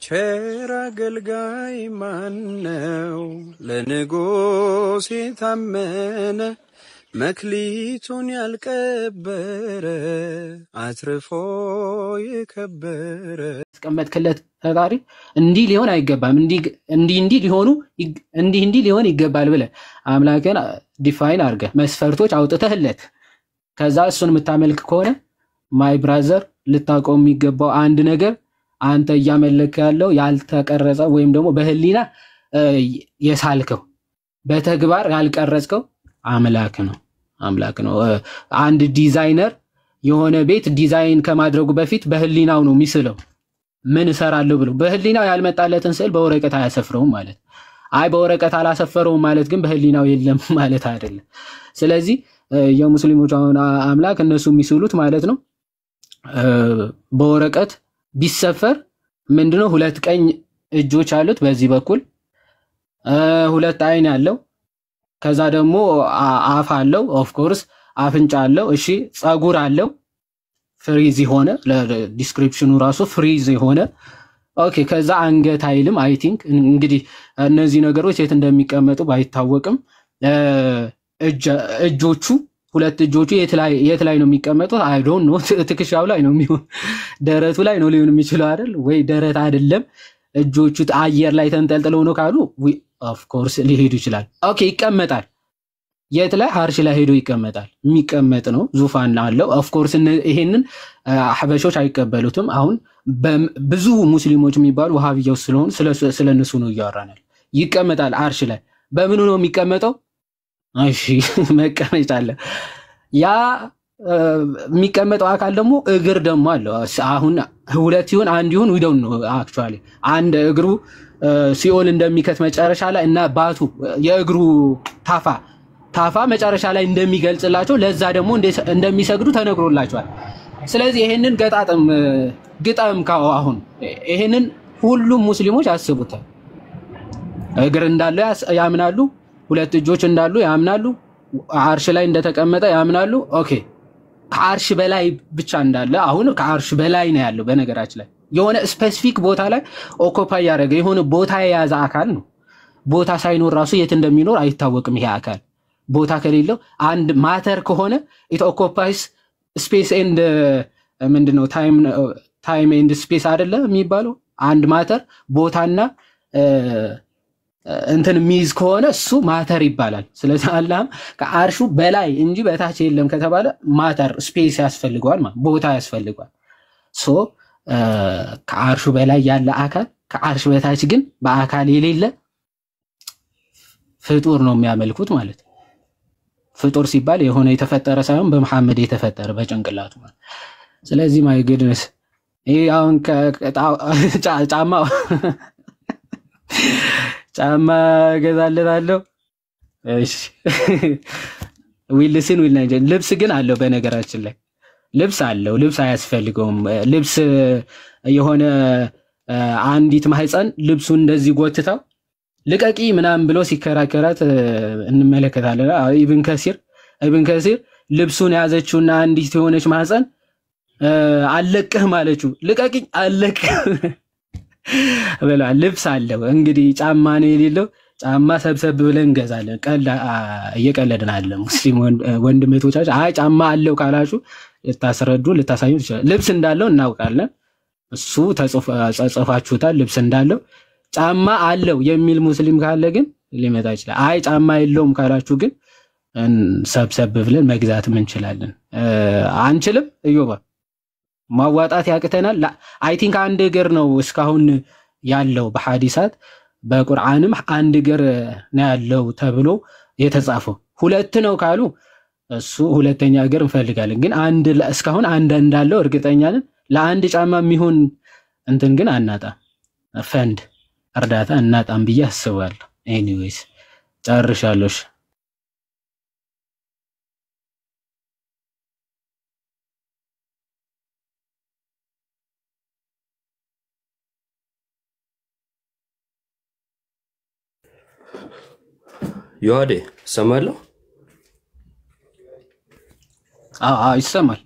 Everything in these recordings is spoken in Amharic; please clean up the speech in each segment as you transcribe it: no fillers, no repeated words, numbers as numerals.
ቸር አገልጋይ ማነው ለንጉሥ የታመነ መክሊቱን ያልቀበረ አትርፎ የከበረ አስቀመጥክለት ፈጣሪ እንዲህ ሊሆን አይገባም እንዲህ ሊሆን ይገባል ብለህ አምላክን ዲፋይን አድርገህ መስፈርቶች አውጥተህለት ከዛ እሱን የምታመልክ ከሆነ ማይ ብራዘር ልታቆም የሚገባው አንድ ነገር አንተ እያመለክ ያለው ያልተቀረጸ ወይም ደግሞ በህሊና የሳልከው በተግባር ያልቀረጽከው አምላክ ነው። አንድ ዲዛይነር የሆነ ቤት ዲዛይን ከማድረጉ በፊት በህሊናው ነው የሚስለው ምን እሰራለሁ ብሎ በህሊናው ያልመጣለትን ስዕል በወረቀት አያሰፍረውም ማለት አይ በወረቀት አላሰፈረውም ማለት ግን በህሊናው የለም ማለት አይደለም። ስለዚህ የሙስሊሞች አምላክ እነሱ የሚስሉት ማለት ነው በወረቀት ቢሰፈር ምንድነው ሁለት ቀኝ እጆች አሉት በዚህ በኩል ሁለት አይን ያለው ከዛ ደግሞ አፍ አለው ኦፍ ኮርስ አፍንጫ አለው እሺ ጸጉር አለው ፍሪዝ ሆነ ለዲስክሪፕሽኑ ራሱ ፍሪዝ ሆነ ኦኬ ከዛ አንገት አይልም አይ ቲንክ እንግዲህ እነዚህ ነገሮች የት እንደሚቀመጡ ባይታወቅም እጆቹ ሁለት እጆቹ የት ላይ ነው የሚቀመጡት አይ ዶንት ኖ ትከሻው ላይ ነው የሚሆን ደረቱ ላይ ነው ሊሆን የሚችለው አይደል ወይ ደረት አይደለም እጆቹ አየር ላይ ተንጠልጥለው ነው ካሉ ኦፍ ኮርስ ሊሄዱ ይችላል ኦኬ ይቀመጣል የት ላይ አርሽ ላይ ሄዶ ይቀመጣል የሚቀመጥ ነው ዙፋን አለው ኦፍ ኮርስ ይሄንን አህበሾች አይቀበሉትም አሁን ብዙ ሙስሊሞች የሚባሉ ወሃቢያው ስለሆኑ ስለነሱ ነው ያወራናል ይቀመጣል አርሽ ላይ በምን ነው የሚቀመጠው እሺ መቀመጫ አለ ያ የሚቀመጠው አካል ደግሞ እግር ደግሞ አለው አሁን ሁለት ይሁን አንድ ይሁን we don't know actually አንድ እግሩ ሲኦል እንደሚከት መጨረሻ ላይ እና ባቱ የእግሩ ታፋ መጨረሻ ላይ እንደሚገልጽላቸው ለዛ ደግሞ እንደሚሰግዱ ተነግሮላቸዋል ስለዚህ ይሄንን ግጣም አሁን ይሄንን ሁሉም ሙስሊሞች ያስቡታል እግር እንዳለ ያምናሉ ሁለት እጆች እንዳሉ ያምናሉ አርሽ ላይ እንደተቀመጠ ያምናሉ ኦኬ ከአርሽ በላይ ብቻ እንዳለ አሁን ከአርሽ በላይ ነው ያለው በነገራችን ላይ የሆነ ስፔሲፊክ ቦታ ላይ ኦኩፓይ ያደረገ የሆነ ቦታ የያዘ አካል ነው ቦታ ሳይኖር ራሱ የት እንደሚኖር አይታወቅም ይሄ አካል ቦታ ከሌለው አንድ ማተር ከሆነ it occupies space and ምንድነው time and space አይደለ የሚባለው አንድ ማተር ቦታና እንትን ሚዝ ከሆነ እሱ ማተር ይባላል ስለዚህ አላህም ከአርሹ በላይ እንጂ በታች የለም ከተባለ ማተር ስፔስ ያስፈልገዋል ማለት ቦታ ያስፈልገዋል ሶ ከአርሹ በላይ ያለ አካል ከአርሽ በታች ግን በአካል የሌለ ፍጡር ነው የሚያመልኩት ማለት ፍጡር ሲባል የሆነ የተፈጠረ ሳይሆን በመሐመድ የተፈጠረ በጭንቅላቱ ማለት ስለዚህ ማይ ጉድነስ ይሄ አሁን ጫማ ገዛለታለሁ እሺ ዊልስን ልብስ ግን አለው በነገራችን ላይ ልብስ አለው ልብስ አያስፈልገውም ልብስ የሆነ አንዲት ማህፀን ልብሱ እንደዚህ ጎትታው ልቀቂ ምናምን ብሎ ሲከራከራት እንመለከታለን ኢብን ከሲር ልብሱን ያዘችውና አንዲት የሆነች ማህፀን አለቅህ ማለችው ልቀቂኝ አለቅህ በላ ልብስ አለው እንግዲህ ጫማ ነው የሌለው ጫማ ሰብሰብ ብለን እንገዛለን እየቀለድን አለ ሙስሊም ወንድሞቻችን አይ ጫማ አለው ካላችሁ ልታሳዩ ይችላል ልብስ እንዳለው እናውቃለን እሱ ተጽፋችሁታል ልብስ እንዳለው ጫማ አለው የሚል ሙስሊም ካለ ግን ሊመጣ ይችላል አይ ጫማ የለውም ካላችሁ ግን ሰብሰብ ብለን መግዛት እንችላለን አንችልም እዮባ ማዋጣት ያቅተናል አይ ቲንክ አንድ እግር ነው እስካሁን ያለው በሐዲሳት በቁርአንም አንድ እግር ነው ያለው ተብሎ የተጻፈው ሁለት ነው ካሉ እሱ ሁለተኛ እግር እንፈልጋለን ግን አንድ እስካሁን አንድ እንዳለው እርግጠኛ ነን ለአንድ ጫማ የሚሆን እንትን ግን አናጣም ፈንድ እርዳታ እናጣም ብዬ አስባለሁ ኤኒዌይስ ጨርሻለሁ ዮሐዴ ሰማለሁ ይሰማል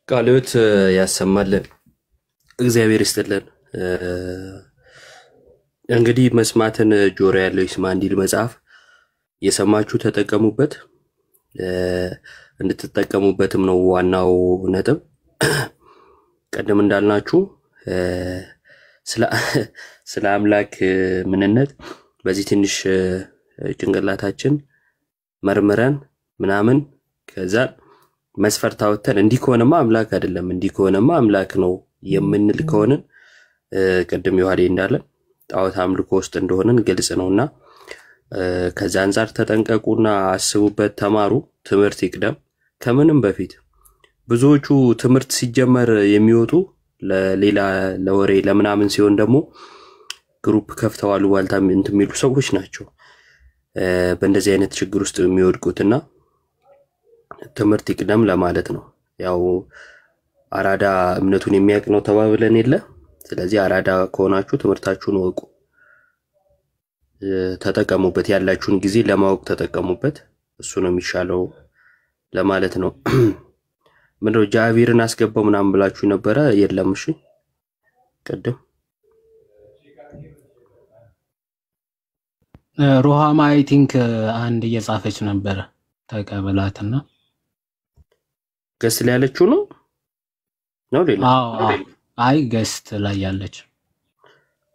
ቃልዮት ያሰማልን እግዚአብሔር ይስጥልን እንግዲህ መስማትን ጆሮ ያለው ይስማ እንዲል መጽሐፍ የሰማችሁ ተጠቀሙበት፣ እንድትጠቀሙበትም ነው ዋናው ነጥብ። ቀደም እንዳልናችሁ ስለ አምላክ ምንነት በዚህ ትንሽ ጭንቅላታችን መርምረን ምናምን ከዛ መስፈርት አውጥተን እንዲህ ከሆነማ አምላክ አይደለም እንዲህ ከሆነማ አምላክ ነው የምንል ከሆነ ቀደም ይዋዴ እንዳለ ጣዖት አምልኮ ውስጥ እንደሆነን ግልጽ ነውና ከዛ አንፃር ተጠንቀቁና አስቡበት፣ ተማሩ። ትምህርት ይቅደም ከምንም በፊት። ብዙዎቹ ትምህርት ሲጀመር የሚወጡ ለሌላ ለወሬ ለምናምን ሲሆን ደግሞ ግሩፕ ከፍተዋል ዋልታም እንትሚሉ ሰዎች ናቸው በእንደዚህ አይነት ችግር ውስጥ የሚወድቁትና ትምህርት ይቅደም ለማለት ነው። ያው አራዳ እምነቱን የሚያውቅ ነው ተባብለን የለ። ስለዚህ አራዳ ከሆናችሁ ትምህርታችሁን ወቁ፣ ተጠቀሙበት፣ ያላችሁን ጊዜ ለማወቅ ተጠቀሙበት። እሱ ነው የሚሻለው ለማለት ነው። ምንድነው ጃቪርን አስገባው ምናምን ብላችሁ ነበረ? የለም። እሺ ቀደም ሮሃማ አይ ቲንክ አንድ እየጻፈች ነበር ተቀበላትና ገስት ላይ ያለችው ነው ሌላ? አዎ አይ ገስት ላይ ያለች።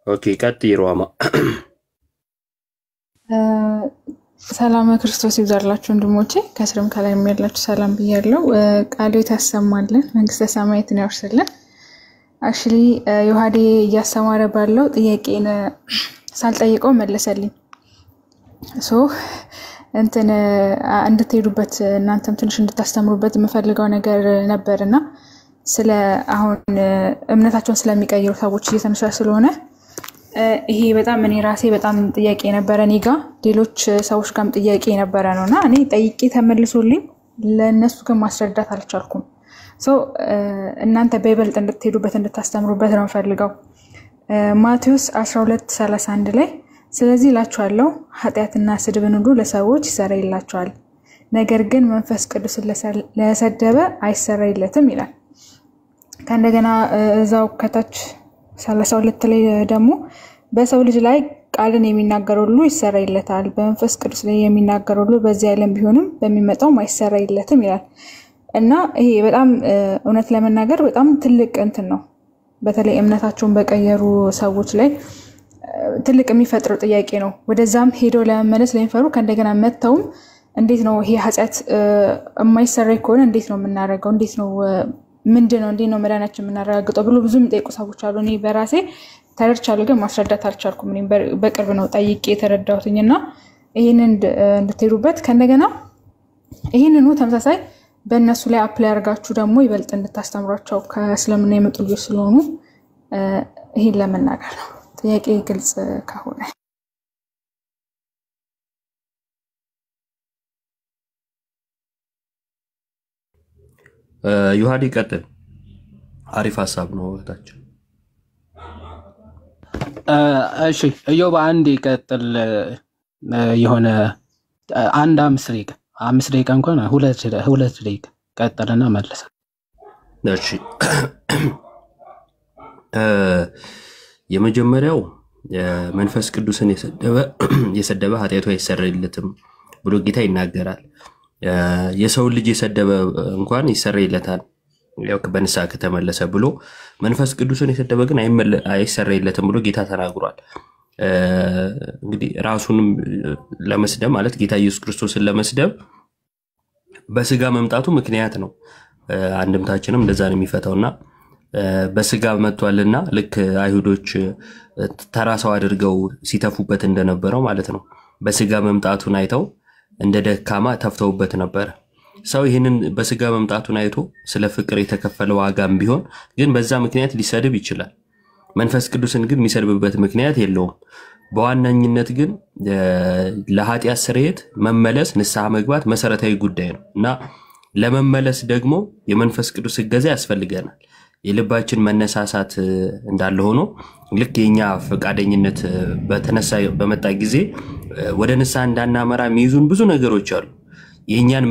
ኦኬ ቀጥይ ሮሃማ። ሰላም ክርስቶስ ይብዛላችሁ ወንድሞቼ፣ ከስርም ከላይ የሚያላችሁ ሰላም ብያለሁ። ቃሉ ያሰማልን፣ መንግስተ ሰማያትን ያወርስልን። አክቹሊ ዮሐዴ እያስተማረ ባለው ጥያቄን ሳልጠይቀው መለሰልኝ። እንድትሄዱበት እናንተም ትንሽ እንድታስተምሩበት የምፈልገው ነገር ነበርና ስለ አሁን እምነታቸውን ስለሚቀይሩ ሰዎች እየተነሳ ስለሆነ ይሄ በጣም እኔ ራሴ በጣም ጥያቄ ነበረ፣ እኔጋ ሌሎች ሰዎች ጋርም ጥያቄ ነበረ ነውና እኔ ጠይቄ ተመልሶልኝ ለነሱ ግን ማስረዳት አልቻልኩም። እናንተ በይበልጥ እንድትሄዱበት እንድታስተምሩበት ነው ፈልገው። ማቴዎስ 12:31 ላይ ስለዚህ እላችኋለሁ ኃጢአትና ስድብን ሁሉ ለሰዎች ይሰረይላቸዋል፣ ነገር ግን መንፈስ ቅዱስን ለሰደበ አይሰረይለትም ይላል። ከእንደገና እዛው ከታች 32 ላይ ደግሞ በሰው ልጅ ላይ ቃልን የሚናገር ሁሉ ይሰረይለታል፣ በመንፈስ ቅዱስ ላይ የሚናገር ሁሉ በዚህ ዓለም ቢሆንም በሚመጣው አይሰረይለትም ይላል። እና ይሄ በጣም እውነት ለመናገር በጣም ትልቅ እንትን ነው። በተለይ እምነታቸውን በቀየሩ ሰዎች ላይ ትልቅ የሚፈጥረው ጥያቄ ነው። ወደዛም ሄደው ለመመለስ ለሚፈሩ ከእንደገና መተውም እንዴት ነው ይሄ ኃጢአት የማይሰረይ ከሆነ እንዴት ነው የምናደርገው? እንዴት ነው ምንድነው እንዴት ነው መዳናችን የምናረጋግጠው ብሎ ብዙ የሚጠይቁ ሰዎች አሉ። እኔ በራሴ ተረድቻለሁ ግን ማስረዳት አልቻልኩም። እኔ በቅርብ ነው ጠይቄ የተረዳሁትኝና ይሄንን እንድትሄዱበት ከእንደገና ይሄንኑ ተመሳሳይ በእነሱ ላይ አፕላይ አድርጋችሁ ደግሞ ይበልጥ እንድታስተምሯቸው ከእስልምና የመጡ ልጆች ስለሆኑ ይሄን ለመናገር ነው። ጥያቄ ግልጽ ከሆነ ዮሐዴ ቀጥል። አሪፍ ሀሳብ ነው ታችን። እሺ እዮብ አንድ ይቀጥል። የሆነ አንድ 5 ደቂቃ እንኳን 2 ደቂቃ ቀጥልና መለሰ። እሺ የመጀመሪያው መንፈስ ቅዱስን የሰደበ ኃጢአቱ አይሰረይለትም ብሎ ጌታ ይናገራል። የሰው ልጅ የሰደበ እንኳን ይሰረይለታል ያው በንስሐ ከተመለሰ ብሎ፣ መንፈስ ቅዱስን የሰደበ ግን አይሰረይለትም ብሎ ጌታ ተናግሯል። እንግዲህ ራሱንም ለመስደብ ማለት ጌታ ኢየሱስ ክርስቶስን ለመስደብ በስጋ መምጣቱ ምክንያት ነው። አንድምታችንም እንደዛ ነው የሚፈታውና በስጋ መጥቷልና ልክ አይሁዶች ተራሳው አድርገው ሲተፉበት እንደነበረው ማለት ነው። በስጋ መምጣቱን አይተው እንደ ደካማ ተፍተውበት ነበር። ሰው ይሄንን በስጋ መምጣቱን አይቶ ስለ ፍቅር የተከፈለ ዋጋም ቢሆን ግን በዛ ምክንያት ሊሰድብ ይችላል። መንፈስ ቅዱስን ግን የሚሰድብበት ምክንያት የለውም። በዋናኝነት ግን ለኃጢአት ስርየት መመለስ ንስሐ መግባት መሰረታዊ ጉዳይ ነው እና ለመመለስ ደግሞ የመንፈስ ቅዱስ እገዛ ያስፈልገናል። የልባችን መነሳሳት እንዳለ ሆኖ ልክ የኛ ፈቃደኝነት በመጣ ጊዜ ወደ ንስሐ እንዳናመራ የሚይዙን ብዙ ነገሮች አሉ። የኛን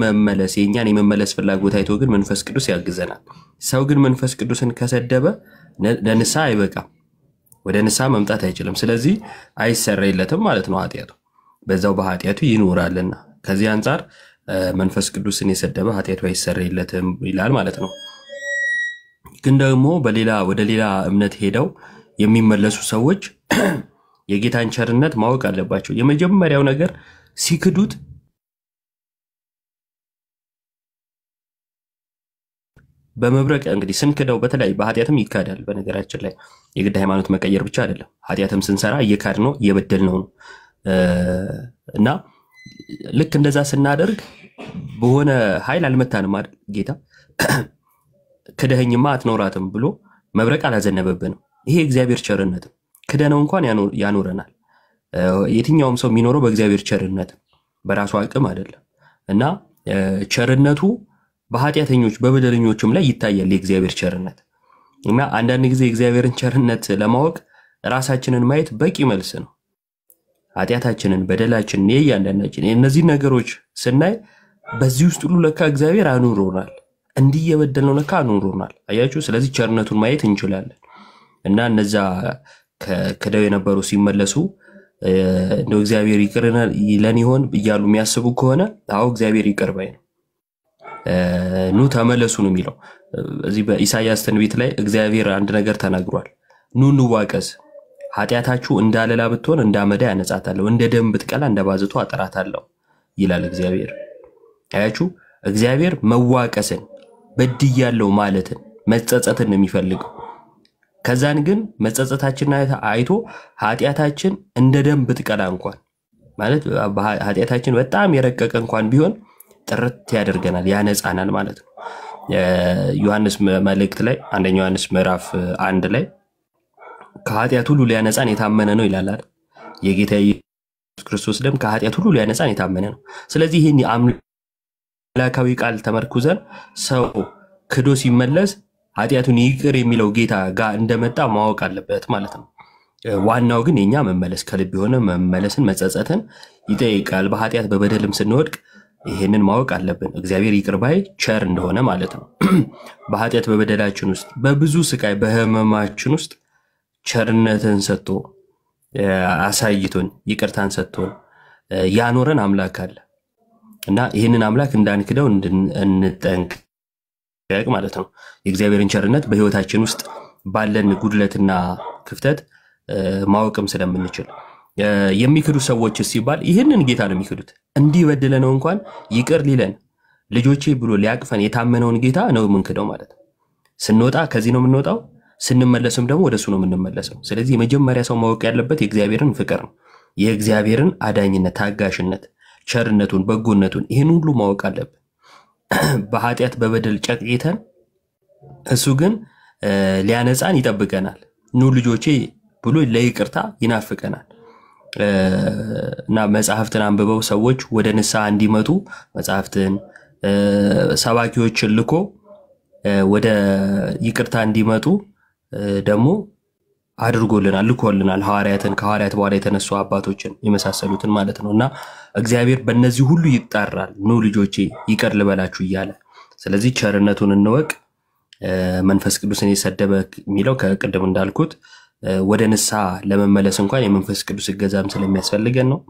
የመመለስ ፍላጎት አይቶ ግን መንፈስ ቅዱስ ያግዘናል። ሰው ግን መንፈስ ቅዱስን ከሰደበ ለንስሐ አይበቃም። ወደ ንስሐ መምጣት አይችልም። ስለዚህ አይሰረይለትም ማለት ነው ኃጢአቱ በዛው በኃጢአቱ ይኖራልና ከዚህ አንፃር መንፈስ ቅዱስን የሰደበ ኃጢአቱ አይሰረይለትም ይላል ማለት ነው። ግን ደግሞ ወደ ሌላ እምነት ሄደው የሚመለሱ ሰዎች የጌታን ቸርነት ማወቅ አለባቸው። የመጀመሪያው ነገር ሲክዱት በመብረቅ እንግዲህ ስንክደው በተለይ በኃጢአትም ይካዳል። በነገራችን ላይ የግድ ሃይማኖት መቀየር ብቻ አይደለም። ኃጢአትም ስንሰራ እየካድ ነው እየበደል ነው እና ልክ እንደዛ ስናደርግ በሆነ ኃይል አልመታንም አይደል? ጌታ ክደኸኝማ አትኖራትም ብሎ መብረቅ አላዘነበብንም። ይሄ እግዚአብሔር ቸርነት ክደነው እንኳን ያኖረናል። የትኛውም ሰው የሚኖረው በእግዚአብሔር ቸርነት በራሱ አቅም አይደለም እና ቸርነቱ በኃጢአተኞች በበደለኞችም ላይ ይታያል የእግዚአብሔር ቸርነት። እና አንዳንድ ጊዜ የእግዚአብሔርን ቸርነት ለማወቅ ራሳችንን ማየት በቂ መልስ ነው። ኃጢአታችንን በደላችንን የእያንዳንዳችን እነዚህ ነገሮች ስናይ በዚህ ውስጥ ሁሉ ለካ እግዚአብሔር አኑሮናል፣ እንዲህ የበደልነው ለካ አኑሮናል። አያችሁ? ስለዚህ ቸርነቱን ማየት እንችላለን። እና እነዛ ከክደው የነበሩ ሲመለሱ እንደው እግዚአብሔር ይቅር ይለን ይሆን እያሉ የሚያስቡ ከሆነ አዎ እግዚአብሔር ይቅር ባይ ነው። ኑ ተመለሱ ነው የሚለው። እዚህ በኢሳይያስ ትንቢት ላይ እግዚአብሔር አንድ ነገር ተናግሯል። ኑ እንዋቀስ፣ ኃጢአታችሁ እንዳለላ ብትሆን እንዳመዳ ያነጻታለሁ፣ እንደ ደም ብትቀላ እንደባዝቶ አጠራታለሁ ይላል እግዚአብሔር። አያችሁ? እግዚአብሔር መዋቀስን በድያለሁ ማለትን መጸጸትን ነው የሚፈልገው። ከዛን ግን መጸጸታችንን አይቶ ኃጢአታችን እንደ ደም ብትቀላ እንኳን ማለት ኃጢአታችን በጣም የረቀቀ እንኳን ቢሆን ጥርት ያደርገናል ያነጻናል ማለት ነው። ዮሐንስ መልእክት ላይ አንደኛ ዮሐንስ ምዕራፍ 1 ላይ ከኃጢአት ሁሉ ሊያነጻን የታመነ ነው ይላል አይደል? የጌታ ኢየሱስ ክርስቶስ ደም ከኃጢአት ሁሉ ሊያነጻን የታመነ ነው። ስለዚህ ይሄን አምላካዊ ቃል ተመርኩዘን ሰው ክዶ ሲመለስ ኃጢአቱን ይቅር የሚለው ጌታ ጋር እንደመጣ ማወቅ አለበት ማለት ነው። ዋናው ግን የኛ መመለስ ከልብ የሆነ መመለስን መጸጸትን ይጠይቃል። በኃጢአት በበደልም ስንወድቅ ይሄንን ማወቅ አለብን። እግዚአብሔር ይቅር ባይ ቸር እንደሆነ ማለት ነው። በኃጢአት በበደላችን ውስጥ በብዙ ስቃይ በህመማችን ውስጥ ቸርነትን ሰጥቶ አሳይቶን ይቅርታን ሰጥቶን ያኖረን አምላክ አለ እና ይሄንን አምላክ እንዳንክደው እንጠንቀቅ ማለት ነው። የእግዚአብሔርን ቸርነት በህይወታችን ውስጥ ባለን ጉድለትና ክፍተት ማወቅም ስለምንችል የሚክዱ ሰዎች ሲባል ይሄንን ጌታ ነው የሚክዱት። እንዲህ በደለነው እንኳን ይቅር ሊለን ልጆቼ ብሎ ሊያቅፈን የታመነውን ጌታ ነው የምንክደው ማለት ነው። ስንወጣ ከዚህ ነው የምንወጣው፣ ስንመለስም ደግሞ ወደሱ ነው የምንመለሰው። ስለዚህ የመጀመሪያ ሰው ማወቅ ያለበት የእግዚአብሔርን ፍቅር ነው፣ የእግዚአብሔርን አዳኝነት፣ ታጋሽነት፣ ቸርነቱን፣ በጎነቱን ይሄን ሁሉ ማወቅ አለብን። በኃጢአት በበደል ጨቅይተን እሱ ግን ሊያነጻን ይጠብቀናል። ኑ ልጆቼ ብሎ ለይቅርታ ይናፍቀናል። እና መጽሐፍትን አንብበው ሰዎች ወደ ንስሐ እንዲመጡ መጽሐፍትን ሰባኪዎችን ልኮ ወደ ይቅርታ እንዲመጡ ደግሞ አድርጎልናል፣ ልኮልናል። ሐዋርያትን ከሐዋርያት በኋላ የተነሱ አባቶችን የመሳሰሉትን ማለት ነውና እግዚአብሔር በእነዚህ ሁሉ ይጣራል። ኑ ልጆቼ ይቅር ልበላችሁ እያለ። ስለዚህ ቸርነቱን እንወቅ። መንፈስ ቅዱስን የሰደበ የሚለው ከቅድም እንዳልኩት ወደ ንስሐ ለመመለስ እንኳን የመንፈስ ቅዱስ እገዛም ስለሚያስፈልገን ነው።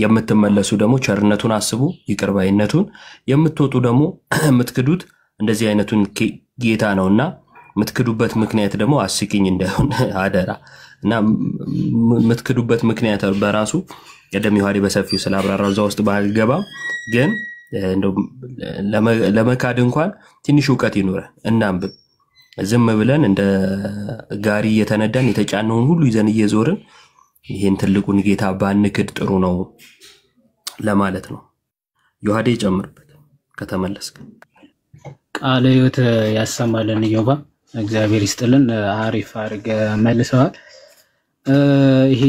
የምትመለሱ ደግሞ ቸርነቱን አስቡ፣ ይቅር ባይነቱን። የምትወጡ ደግሞ የምትክዱት እንደዚህ አይነቱን ጌታ ነውና የምትክዱበት ምክንያት ደግሞ አስቂኝ እንዳይሆን አደራ። እና የምትክዱበት ምክንያት በራሱ ቀደም ይዋሪ በሰፊው ስላብራራው እዛ ውስጥ ባልገባም ግን እንደው ለመካድ እንኳን ትንሽ ዕውቀት ይኖረን እናንብብ። ዝም ብለን እንደ ጋሪ የተነዳን የተጫነውን ሁሉ ይዘን እየዞርን ይሄን ትልቁን ጌታ ባንክድ ጥሩ ነው ለማለት ነው። ዮሐዴ ጨምርበት ከተመለስክ። ቃለ ሕይወት ያሰማልን። ዮባ እግዚአብሔር ይስጥልን። አሪፍ አድርገ መልሰዋል። ይሄ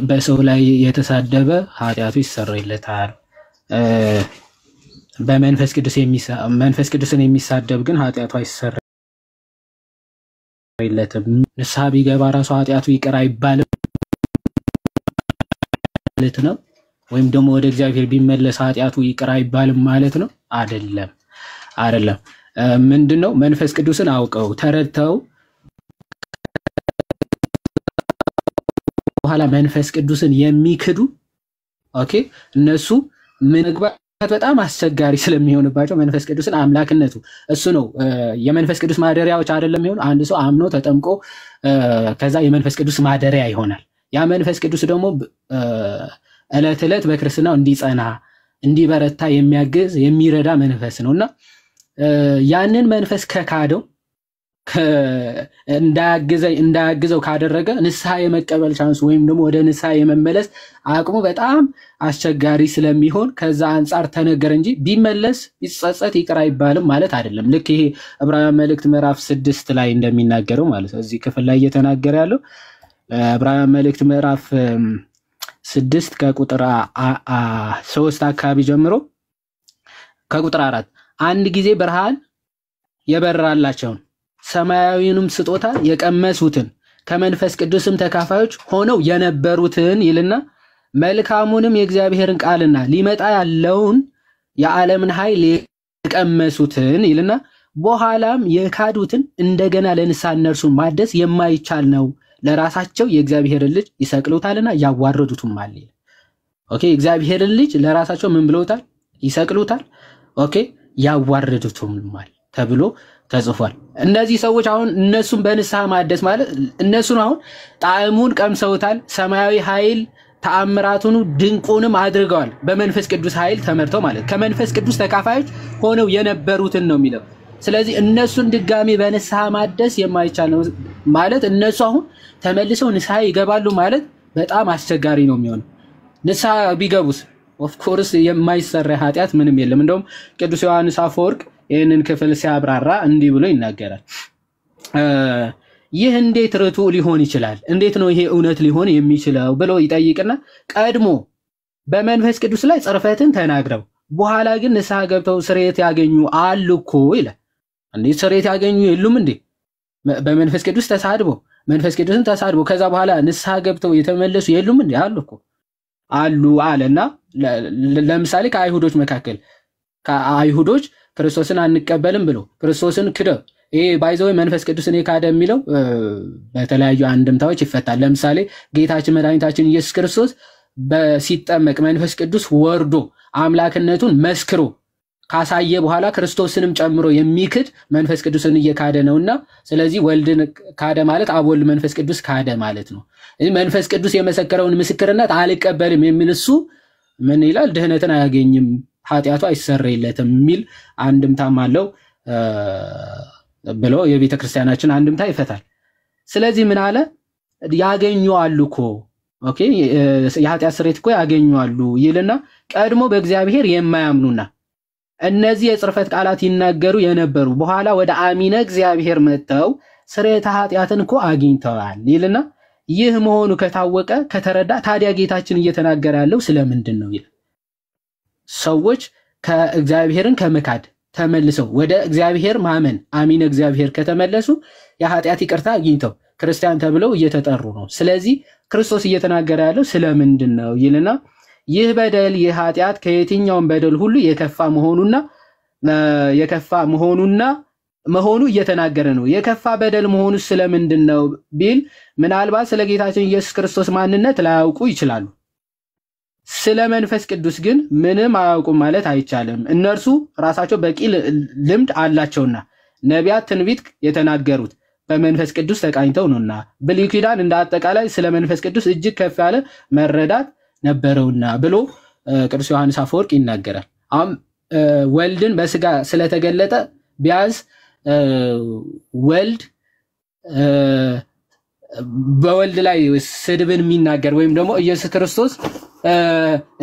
በሰው ላይ የተሳደበ ኃጢአቱ ይሰረይለታል። በመንፈስ ቅዱስን የሚሳደብ ግን ኃጢአቱ አይሰረይለትም። ንስሐ ቢገባ ራሱ ኃጢአቱ ይቅር አይባልም ማለት ነው። ወይም ደግሞ ወደ እግዚአብሔር ቢመለስ ኃጢአቱ ይቅር አይባልም ማለት ነው። አይደለም። ምንድነው? መንፈስ ቅዱስን አውቀው ተረድተው በኋላ መንፈስ ቅዱስን የሚክዱ ኦኬ እነሱ መግባት በጣም አስቸጋሪ ስለሚሆንባቸው መንፈስ ቅዱስን አምላክነቱ እሱ ነው የመንፈስ ቅዱስ ማደሪያዎች አይደለም ይሆን አንድ ሰው አምኖ ተጠምቆ ከዛ የመንፈስ ቅዱስ ማደሪያ ይሆናል ያ መንፈስ ቅዱስ ደግሞ እለት እለት በክርስቲያናው እንዲጸና እንዲበረታ የሚያግዝ የሚረዳ መንፈስ ነውና ያንን መንፈስ ከካደው እንዳያግዘው ካደረገ ንስሐ የመቀበል ቻንስ ወይም ደግሞ ወደ ንስሐ የመመለስ አቅሙ በጣም አስቸጋሪ ስለሚሆን ከዛ አንፃር ተነገረ እንጂ ቢመለስ ቢጸጸት ይቅር አይባልም ማለት አይደለም ልክ ይሄ ዕብራውያን መልእክት ምዕራፍ 6 ላይ እንደሚናገረው ማለት ነው እዚህ ክፍል ላይ እየተናገረ ያለው ዕብራውያን መልእክት ምዕራፍ 6 ከቁጥር 3 አካባቢ ጀምሮ ከቁጥር 4 አንድ ጊዜ ብርሃን የበራላቸውን ሰማያዊንም ስጦታ የቀመሱትን ከመንፈስ ቅዱስም ተካፋዮች ሆነው የነበሩትን ይልና መልካሙንም የእግዚአብሔርን ቃልና ሊመጣ ያለውን የዓለምን ኃይል የቀመሱትን ይልና በኋላም የካዱትን እንደገና ለንስሐ እነርሱን ማደስ የማይቻል ነው ለራሳቸው የእግዚአብሔርን ልጅ ይሰቅሉታልና ያዋርዱትማል ኦኬ እግዚአብሔርን ልጅ ለራሳቸው ምን ብለውታል ይሰቅሉታል ኦኬ ያዋርዱትማል ተብሎ ተጽፏል እነዚህ ሰዎች አሁን እነሱን በንስሐ ማደስ ማለት እነሱን አሁን ጣዕሙን ቀምሰውታል ሰማያዊ ኃይል ተአምራቱን ድንቁንም አድርገዋል በመንፈስ ቅዱስ ኃይል ተመርተው ማለት ከመንፈስ ቅዱስ ተካፋዮች ሆነው የነበሩትን ነው የሚለው ስለዚህ እነሱን ድጋሚ በንስሐ ማደስ የማይቻል ነው ማለት እነሱ አሁን ተመልሰው ንስሐ ይገባሉ ማለት በጣም አስቸጋሪ ነው የሚሆነው ንስሐ ቢገቡስ ኦፍ ኮርስ የማይሰራ ኃጢያት ምንም የለም እንደውም ቅዱስ ዮሐንስ አፈወርቅ ይህንን ክፍል ሲያብራራ እንዲህ ብሎ ይናገራል ይህ እንዴት ርቱዕ ሊሆን ይችላል እንዴት ነው ይሄ እውነት ሊሆን የሚችለው ብሎ ይጠይቅና ቀድሞ በመንፈስ ቅዱስ ላይ ጽርፈትን ተናግረው በኋላ ግን ንስሐ ገብተው ስርየት ያገኙ አሉ እኮ ይላል እንዴ ስርየት ያገኙ የሉም እንዴ በመንፈስ ቅዱስ ተሳድቦ መንፈስ ቅዱስን ተሳድቦ ከዛ በኋላ ንስሐ ገብተው የተመለሱ የሉም እንዴ አሉ እኮ አሉ አለና ለምሳሌ ከአይሁዶች መካከል ከአይሁዶች ክርስቶስን አንቀበልም ብሎ ክርስቶስን ክደው ይሄ ባይዘው መንፈስ ቅዱስን የካደ የሚለው በተለያዩ አንድምታዎች ይፈታል ለምሳሌ ጌታችን መድኃኒታችን ኢየሱስ ክርስቶስ በሲጠመቅ መንፈስ ቅዱስ ወርዶ አምላክነቱን መስክሮ ካሳየ በኋላ ክርስቶስንም ጨምሮ የሚክድ መንፈስ ቅዱስን እየካደ ነውና ስለዚህ ወልድን ካደ ማለት አብ ወልድ መንፈስ ቅዱስ ካደ ማለት ነው መንፈስ ቅዱስ የመሰከረውን ምስክርነት አልቀበልም የሚል እሱ ምን ይላል ድህነትን አያገኝም ኃጢያቱ አይሰረይለትም የሚል አንድምታም አለው ብሎ የቤተ ክርስቲያናችን አንድምታ ይፈታል ስለዚህ ምን አለ ያገኙ አሉኮ ኦኬ የኃጢያት ስርየት እኮ ያገኙ አሉ ይልና ቀድሞ በእግዚአብሔር የማያምኑና እነዚህ የጽርፈት ቃላት ይናገሩ የነበሩ በኋላ ወደ አሚነ እግዚአብሔር መጥተው ስርየተ ኃጢያትን እኮ አግኝተዋል ይልና ይህ መሆኑ ከታወቀ ከተረዳ ታዲያ ጌታችን እየተናገረ ያለው ስለምንድን ነው ይላል ሰዎች ከእግዚአብሔርን ከመካድ ተመልሰው ወደ እግዚአብሔር ማመን አሚነ እግዚአብሔር ከተመለሱ የኃጢያት ይቅርታ አግኝተው ክርስቲያን ተብለው እየተጠሩ ነው ስለዚህ ክርስቶስ እየተናገረ ያለው ስለምንድን ነው ይልና ይህ በደል ይህ ኃጢያት ከየትኛውም በደል ሁሉ የከፋ መሆኑ እየተናገረ ነው የከፋ በደል መሆኑ ስለምንድን ነው ቢል ምናልባት ስለ ጌታችን ኢየሱስ ክርስቶስ ማንነት ላያውቁ ይችላሉ ስለ መንፈስ ቅዱስ ግን ምንም አያውቁም ማለት አይቻልም እነርሱ ራሳቸው በቂ ልምድ አላቸውና ነቢያት ትንቢት የተናገሩት በመንፈስ ቅዱስ ተቃኝተው ነውና ብሉይ ኪዳን እንደ አጠቃላይ ስለ መንፈስ ቅዱስ እጅግ ከፍ ያለ መረዳት ነበረውና ብሎ ቅዱስ ዮሐንስ አፈወርቅ ይናገራል አሁን ወልድን በስጋ ስለተገለጠ ቢያንስ ወልድ በወልድ ላይ ስድብን የሚናገር ወይም ደግሞ ኢየሱስ ክርስቶስ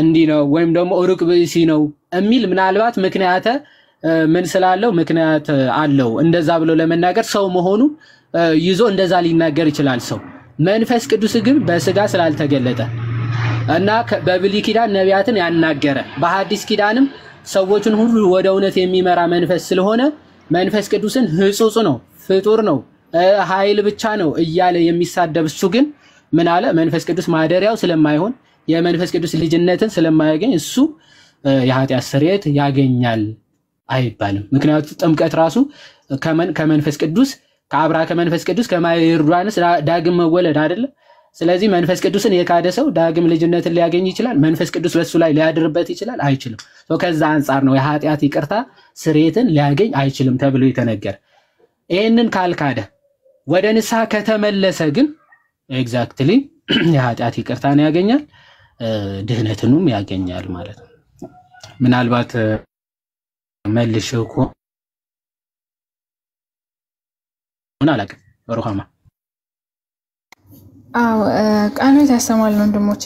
እንዲህ ነው ወይም ደግሞ ሩቅ ብእሲ ነው የሚል ምናልባት ምክንያት ምን ስላለው ምክንያት አለው እንደዛ ብሎ ለመናገር ሰው መሆኑ ይዞ እንደዛ ሊናገር ይችላል ሰው መንፈስ ቅዱስ ግን በስጋ ስላልተገለጠ እና በብሉይ ኪዳን ነቢያትን ያናገረ በሐዲስ ኪዳንም ሰዎችን ሁሉ ወደ እውነት የሚመራ መንፈስ ስለሆነ መንፈስ ቅዱስን ህጹጽ ነው ፍጡር ነው ኃይል ብቻ ነው እያለ የሚሳደብ እሱ ግን ምን አለ መንፈስ ቅዱስ ማደሪያው ስለማይሆን የመንፈስ ቅዱስ ልጅነትን ስለማያገኝ እሱ የኃጢአት ስርየት ያገኛል አይባልም ምክንያቱም ጥምቀት ራሱ ከመንፈስ ቅዱስ ከአብራ ከመንፈስ ቅዱስ ከማይርዳንስ ዳግም መወለድ አይደለ ስለዚህ መንፈስ ቅዱስን የካደ ሰው ዳግም ልጅነትን ሊያገኝ ይችላል? መንፈስ ቅዱስ በሱ ላይ ሊያድርበት ይችላል? አይችልም። ከዛ አንጻር ነው የኃጢአት ይቅርታ ስርየትን ሊያገኝ አይችልም ተብሎ የተነገረ። ይህንን ካልካደ ወደ ንስሐ ከተመለሰ ግን ኤግዛክትሊ የኃጢአት ይቅርታን ያገኛል፣ ድህነትንም ያገኛል ማለት ነው። ምናልባት መልሼው ከሆነ አላውቅም። ሩሃማ ቃሉ ያስተማል ወንድሞቼ፣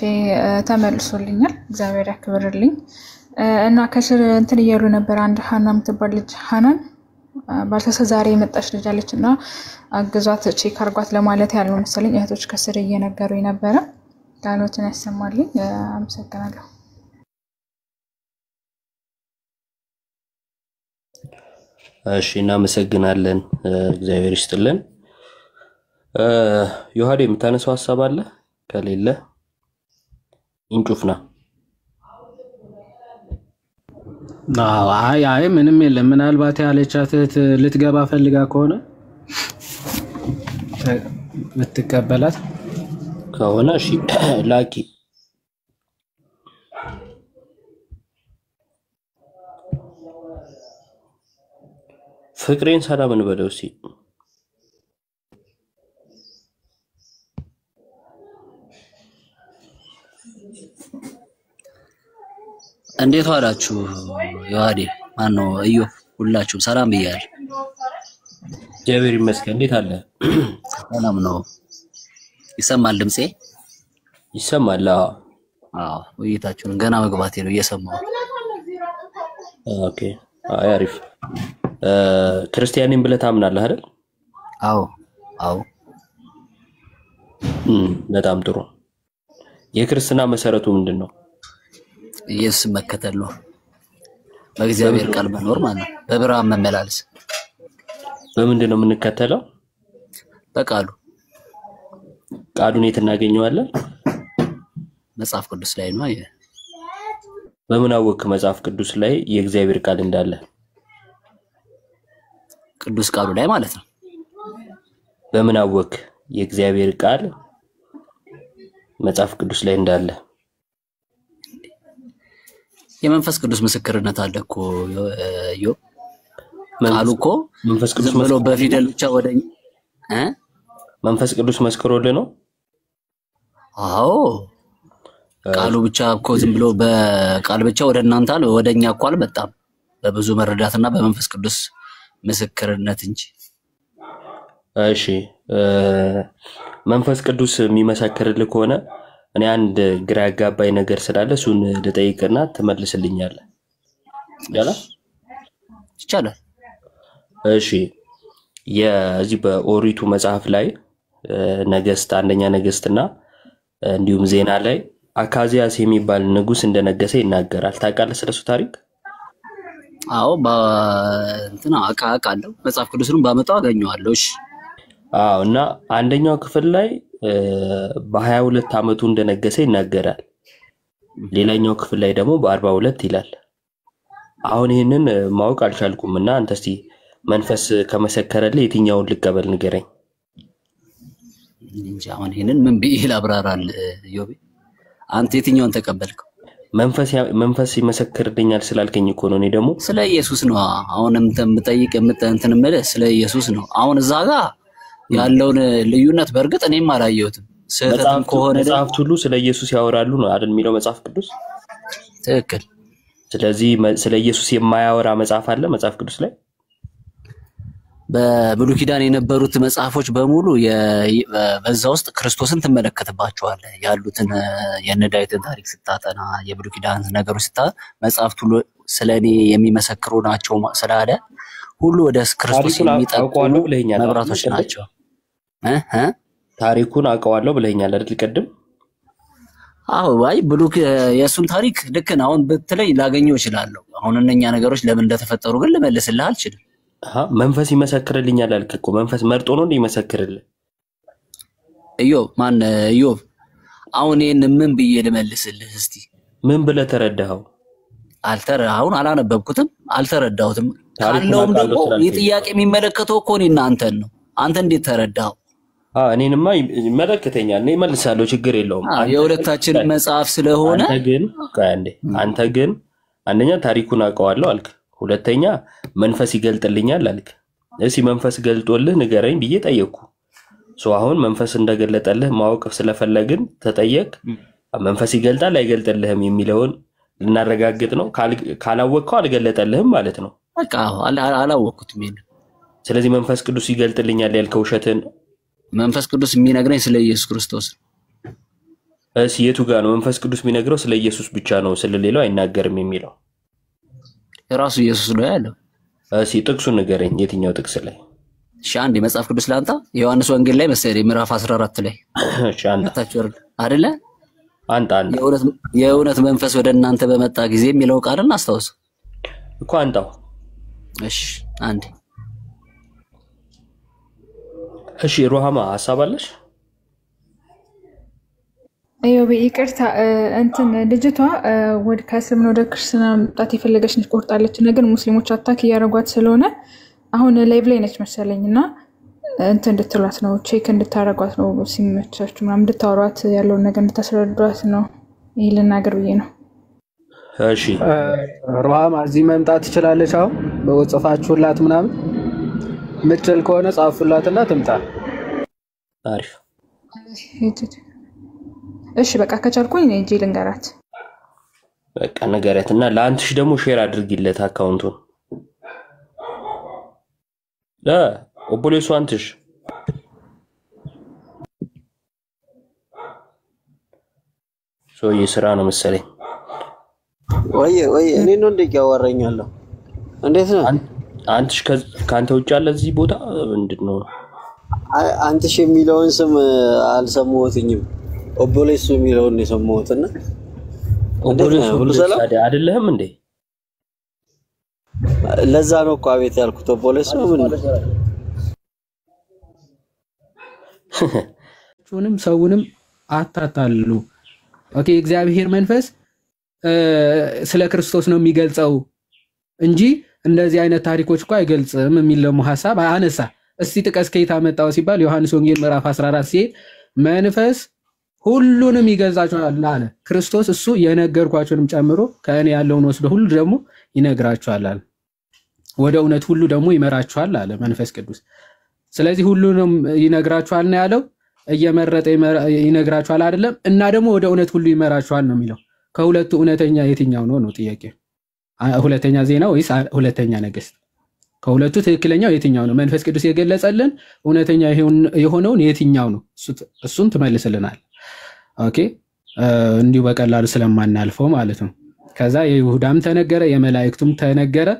ተመልሶልኛል። እግዚአብሔር ያክብርልኝ። እና ከስር እንትን እያሉ ነበር። አንድ ሀና የምትባል ልጅ ሀናን ባልተሰ ዛሬ የመጣች ልጅ አለች እና አግዟት ቼክ አርጓት ለማለት ያለው መሰለኝ እህቶች ከስር እየነገሩኝ ነበረ። ቃሎትን ያሰማልኝ። አመሰግናለሁ። እሺ እናመሰግናለን። እግዚአብሔር ይስጥልን። ዮሐዴ የምታነሳው ሐሳብ አለ? ከሌለ እንጩፍና። አይ ምንም የለም። ምናልባት ያለቻት ልትገባ ፈልጋ ከሆነ ምትቀበላት ከሆነ እሺ ላኪ። ፍቅሬን ሰላም እንበለው እስኪ። እንዴት ዋላችሁ? ዮሐዴ ማነው እዩ ሁላችሁም ሰላም ብያለሁ። እግዚአብሔር ይመስገን። እንዴት አለ? ሰላም ነው። ይሰማል ድምጼ? ይሰማል። አዎ ውይይታችሁን ገና መግባቴ ነው እየሰማሁ። ኦኬ አሪፍ። ክርስቲያንን ብለህ ታምናለህ አይደል? አዎ። በጣም ጥሩ። የክርስትና መሰረቱ ምንድነው? ኢየሱስ መከተል ነው። በእግዚአብሔር ቃል መኖር ማለት ነው። በብርሃን መመላለስ። በምንድነው የምንከተለው? በቃሉ። ቃሉን የት እናገኘዋለን? መጽሐፍ ቅዱስ ላይ ነው። በምን አወቅ መጽሐፍ ቅዱስ ላይ የእግዚአብሔር ቃል እንዳለ? ቅዱስ ቃሉ ላይ ማለት ነው። በምን አወቅ የእግዚአብሔር ቃል መጽሐፍ ቅዱስ ላይ እንዳለ? የመንፈስ ቅዱስ ምስክርነት አለ እኮ ዮ ቃሉ እኮ መንፈስ ቅዱስ ብሎ በፊደል ብቻ ወደኛ መንፈስ ቅዱስ መስክሮልህ ነው? አዎ ቃሉ ብቻ እኮ ዝም ብሎ በቃል ብቻ ወደ እናንተ አለ ወደኛ እኮ አልመጣም። በብዙ መረዳትና በመንፈስ ቅዱስ ምስክርነት እንጂ። እሺ መንፈስ ቅዱስ የሚመሰክርልህ ከሆነ እኔ አንድ ግራ ያጋባኝ ነገር ስላለ እሱን ልጠይቅና ትመልስልኛለህ። ይቻላል? እሺ የዚህ በኦሪቱ መጽሐፍ ላይ ነገስት አንደኛ ነገስትና እንዲሁም ዜና ላይ አካዚያስ የሚባል ንጉስ እንደነገሰ ይናገራል። ታውቃለህ ስለሱ ታሪክ? አዎ እንትና አውቃለሁ። መጽሐፍ ቅዱስንም ባመጣው አገኘዋለሁ። እሺ አዎ። እና አንደኛው ክፍል ላይ በ22 አመቱ እንደነገሰ ይናገራል። ሌላኛው ክፍል ላይ ደግሞ በ42 ይላል። አሁን ይሄንን ማወቅ አልቻልኩም እና አንተ እስቲ መንፈስ ከመሰከረልህ የትኛውን ልቀበል ንገረኝ። እንጂ አሁን ይሄንን ምን ብዬ ላብራራል? ዮቤ አንተ የትኛውን ተቀበልከው? መንፈስ ይመሰክርልኛል ስላልከኝ እኮ ነው። እኔ ደግሞ ስለ ኢየሱስ ነው አሁንም ተምጠይቅ እንትን ማለት ስለ ኢየሱስ ነው። አሁን እዛ ጋር ያለውን ልዩነት በእርግጥ እኔም አላየሁትም። ስህተትም ከሆነ መጽሐፍት ሁሉ ስለ ኢየሱስ ያወራሉ ነው አይደል የሚለው መጽሐፍ ቅዱስ? ትክክል። ስለዚህ ስለ ኢየሱስ የማያወራ መጽሐፍ አለ መጽሐፍ ቅዱስ ላይ? በብሉይ ኪዳን የነበሩት መጽሐፎች በሙሉ በዛ ውስጥ ክርስቶስን ትመለከትባቸዋለህ። ያሉትን የነዳዊትን ታሪክ ስታጠና የብሉይ ኪዳን ነገሮች መጽሐፍት ሁሉ ስለኔ የሚመሰክሩ ናቸው ስላለ ሁሉ ወደ ክርስቶስ የሚጠቁ መብራቶች ናቸው። ታሪኩን አውቀዋለሁ ብለኛል አይደል ቅድም? አዎ ባይ ብሉክ የሱን ታሪክ ልክ ነው። አሁን በተለይ ላገኘው እችላለሁ። አሁን እነኛ ነገሮች ለምን እንደተፈጠሩ ግን ልመልስልህ አልችልም። መንፈስ ይመሰክርልኛል አልክ እኮ። መንፈስ መርጦ ነው እንደሚመሰክርልህ? ኢዮብ ማን ኢዮብ? አሁን ይሄን ምን ብዬ ልመልስልህ? እስቲ ምን ብለህ ተረዳኸው? አሁን አላነበብኩትም፣ አልተረዳሁትም። ካለውም ደግሞ የጥያቄ የሚመለከተው እኮ እኔና አንተን ነው። አንተ እንዴት ተረዳኸው? እኔንማ ይመለከተኛል እኔ መልሳለሁ ችግር የለውም የሁለታችን መጽሐፍ ስለሆነ አንተ ግን አንደኛ ታሪኩን አውቀዋለሁ አልክ ሁለተኛ መንፈስ ይገልጥልኛል አልክ እሺ መንፈስ ገልጦልህ ንገረኝ ብዬ ጠየቅኩ አሁን መንፈስ እንደገለጠልህ ማወቅ ስለፈለግን ተጠየቅ መንፈስ ይገልጣል አይገልጥልህም የሚለውን ልናረጋግጥ ነው ካላወቅከው አልገለጠልህም ማለት ነው በቃ አላወቅኩትም ስለዚህ መንፈስ ቅዱስ ይገልጥልኛል ያልከው ውሸትን መንፈስ ቅዱስ የሚነግረኝ ስለ ኢየሱስ ክርስቶስ እሺ የቱ ጋር ነው መንፈስ ቅዱስ የሚነግረው ስለ ኢየሱስ ብቻ ነው ስለሌላው አይናገርም የሚለው ራሱ ኢየሱስ ነው ያለው እሺ ጥቅሱን ንገረኝ የትኛው ጥቅስ ላይ እሺ አንዴ መጽሐፍ ቅዱስ ላንታ ዮሐንስ ወንጌል ላይ መሰለኝ ምዕራፍ 14 ላይ እሺ አንተ አይደለ አንተ የእውነት መንፈስ ወደ እናንተ በመጣ ጊዜ የሚለው ቃልን አስታውስ እኮ አንተው እሺ አንዴ እሺ ሩሃማ ሐሳብ አለሽ አዩብ ይቅርታ እንትን ልጅቷ ወደ ከእስልምና ወደ ክርስትና መምጣት የፈለገች ነች ቆርጣለች ነገር ሙስሊሞች አታክ እያደረጓት ስለሆነ አሁን ላይቭ ላይ ነች መሰለኝና እንትን እንድትሏት ነው ቼክ እንድታረጓት ነው ሲመቻችሁ ምናምን እንድታወሯት ያለውን ነገር እንድታስረዷት ነው ይሄ ልናገር ብዬ ነው እሺ ሩሃማ እዚህ መምጣት ትችላለች አሁን በጽፋችሁላት ምናምን ምትል ከሆነ ጻፉላትና ትምጣ አሪፍ እሺ በቃ ከቻልኩኝ እኔ እጄ ልንገራት በቃ ነገራትና ለአንተሽ ደግሞ ሼር አድርጊለት አካውንቱን ኦቦሌሱ አንተሽ የስራ ነው መሰለኝ ወይ እኔ ነው እንደያወራኛለሁ እንዴት ነው አንተሽ ካንተ ውጭ አለ እዚህ ቦታ ምንድነው አንተሽ የሚለውን ስም አልሰማሁትኝም ኦቦሌሱ የሚለውን የሰማሁትና ኦቦሌሱ አይደለም እንዴ ለዛ ነው እኮ አቤት ያልኩት ኦቦሌሱ ምን ቹንም ሰውንም አታታሉ ኦኬ እግዚአብሔር መንፈስ ስለ ክርስቶስ ነው የሚገልጸው እንጂ እንደዚህ አይነት ታሪኮች እኮ አይገልጽም የሚል ደግሞ ሐሳብ አነሳ እስቲ ጥቀስ ከየት አመጣው ሲባል ዮሐንስ ወንጌል ምዕራፍ 14 ሲል መንፈስ ሁሉንም ይገልጻቸዋል አለ ክርስቶስ እሱ የነገርኳቸውንም ጨምሮ ከእኔ ያለውን ወስዶ ሁሉ ደግሞ ይነግራቸዋል አለ ወደ እውነት ሁሉ ደግሞ ይመራቸዋል አለ መንፈስ ቅዱስ ስለዚህ ሁሉንም ይነግራቸዋል ነው ያለው እየመረጠ ይነግራቸዋል አይደለም እና ደግሞ ወደ እውነት ሁሉ ይመራቸዋል ነው የሚለው ከሁለቱ እውነተኛ የትኛው ነው ጥያቄ ሁለተኛ ዜና ወይስ ሁለተኛ ነገሥት ከሁለቱ ትክክለኛው የትኛው ነው መንፈስ ቅዱስ የገለጸልን እውነተኛ የሆነውን የትኛው ነው እሱን ትመልስልናል ኦኬ እንዲሁ በቀላሉ ስለማናልፈው ማለት ነው ከዛ የይሁዳም ተነገረ የመላእክቱም ተነገረ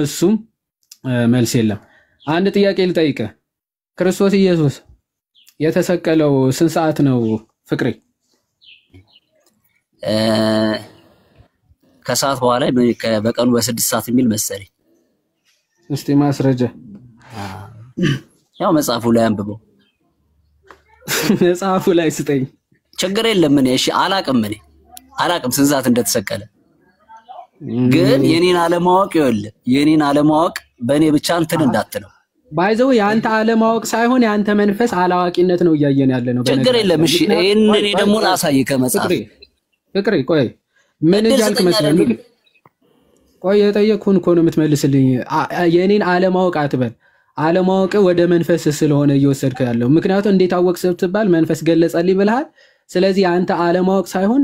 እሱም መልስ የለም አንድ ጥያቄ ልጠይቅ ክርስቶስ ኢየሱስ የተሰቀለው ስንት ሰዓት ነው ፍቅሬ ከሰዓት በኋላ በቀኑ በ6 ሰዓት የሚል መሰለኝ እስቲ ማስረጃ ያው መጽሐፉ ላይ አንብበው መጽሐፉ ላይ ስጠኝ ችግር የለም እኔ እሺ አላቅም ስንት ሰዓት እንደተሰቀለ ግን የኔን አለማወቅ በእኔ ብቻ እንትን እንዳትለው ባይዘው ያንተ አለማወቅ ሳይሆን ያንተ መንፈስ አላዋቂነት ነው እያየን ያለ ነው ችግር የለም እሺ እኔ ደግሞ ላሳይ ከመጽሐፍ ፍቅሬ ቆይ ምን እያልክ መስለኝ ቆይ የጠየቅኩን እኮ ነው የምትመልስልኝ የኔን አለማወቅ አትበል አለማወቅ ወደ መንፈስ ስለሆነ እየወሰድከ ያለው ምክንያቱም እንዴት አወቅህ ስትባል መንፈስ ገለጸልኝ ብለሃል ስለዚህ አንተ አለማወቅ ሳይሆን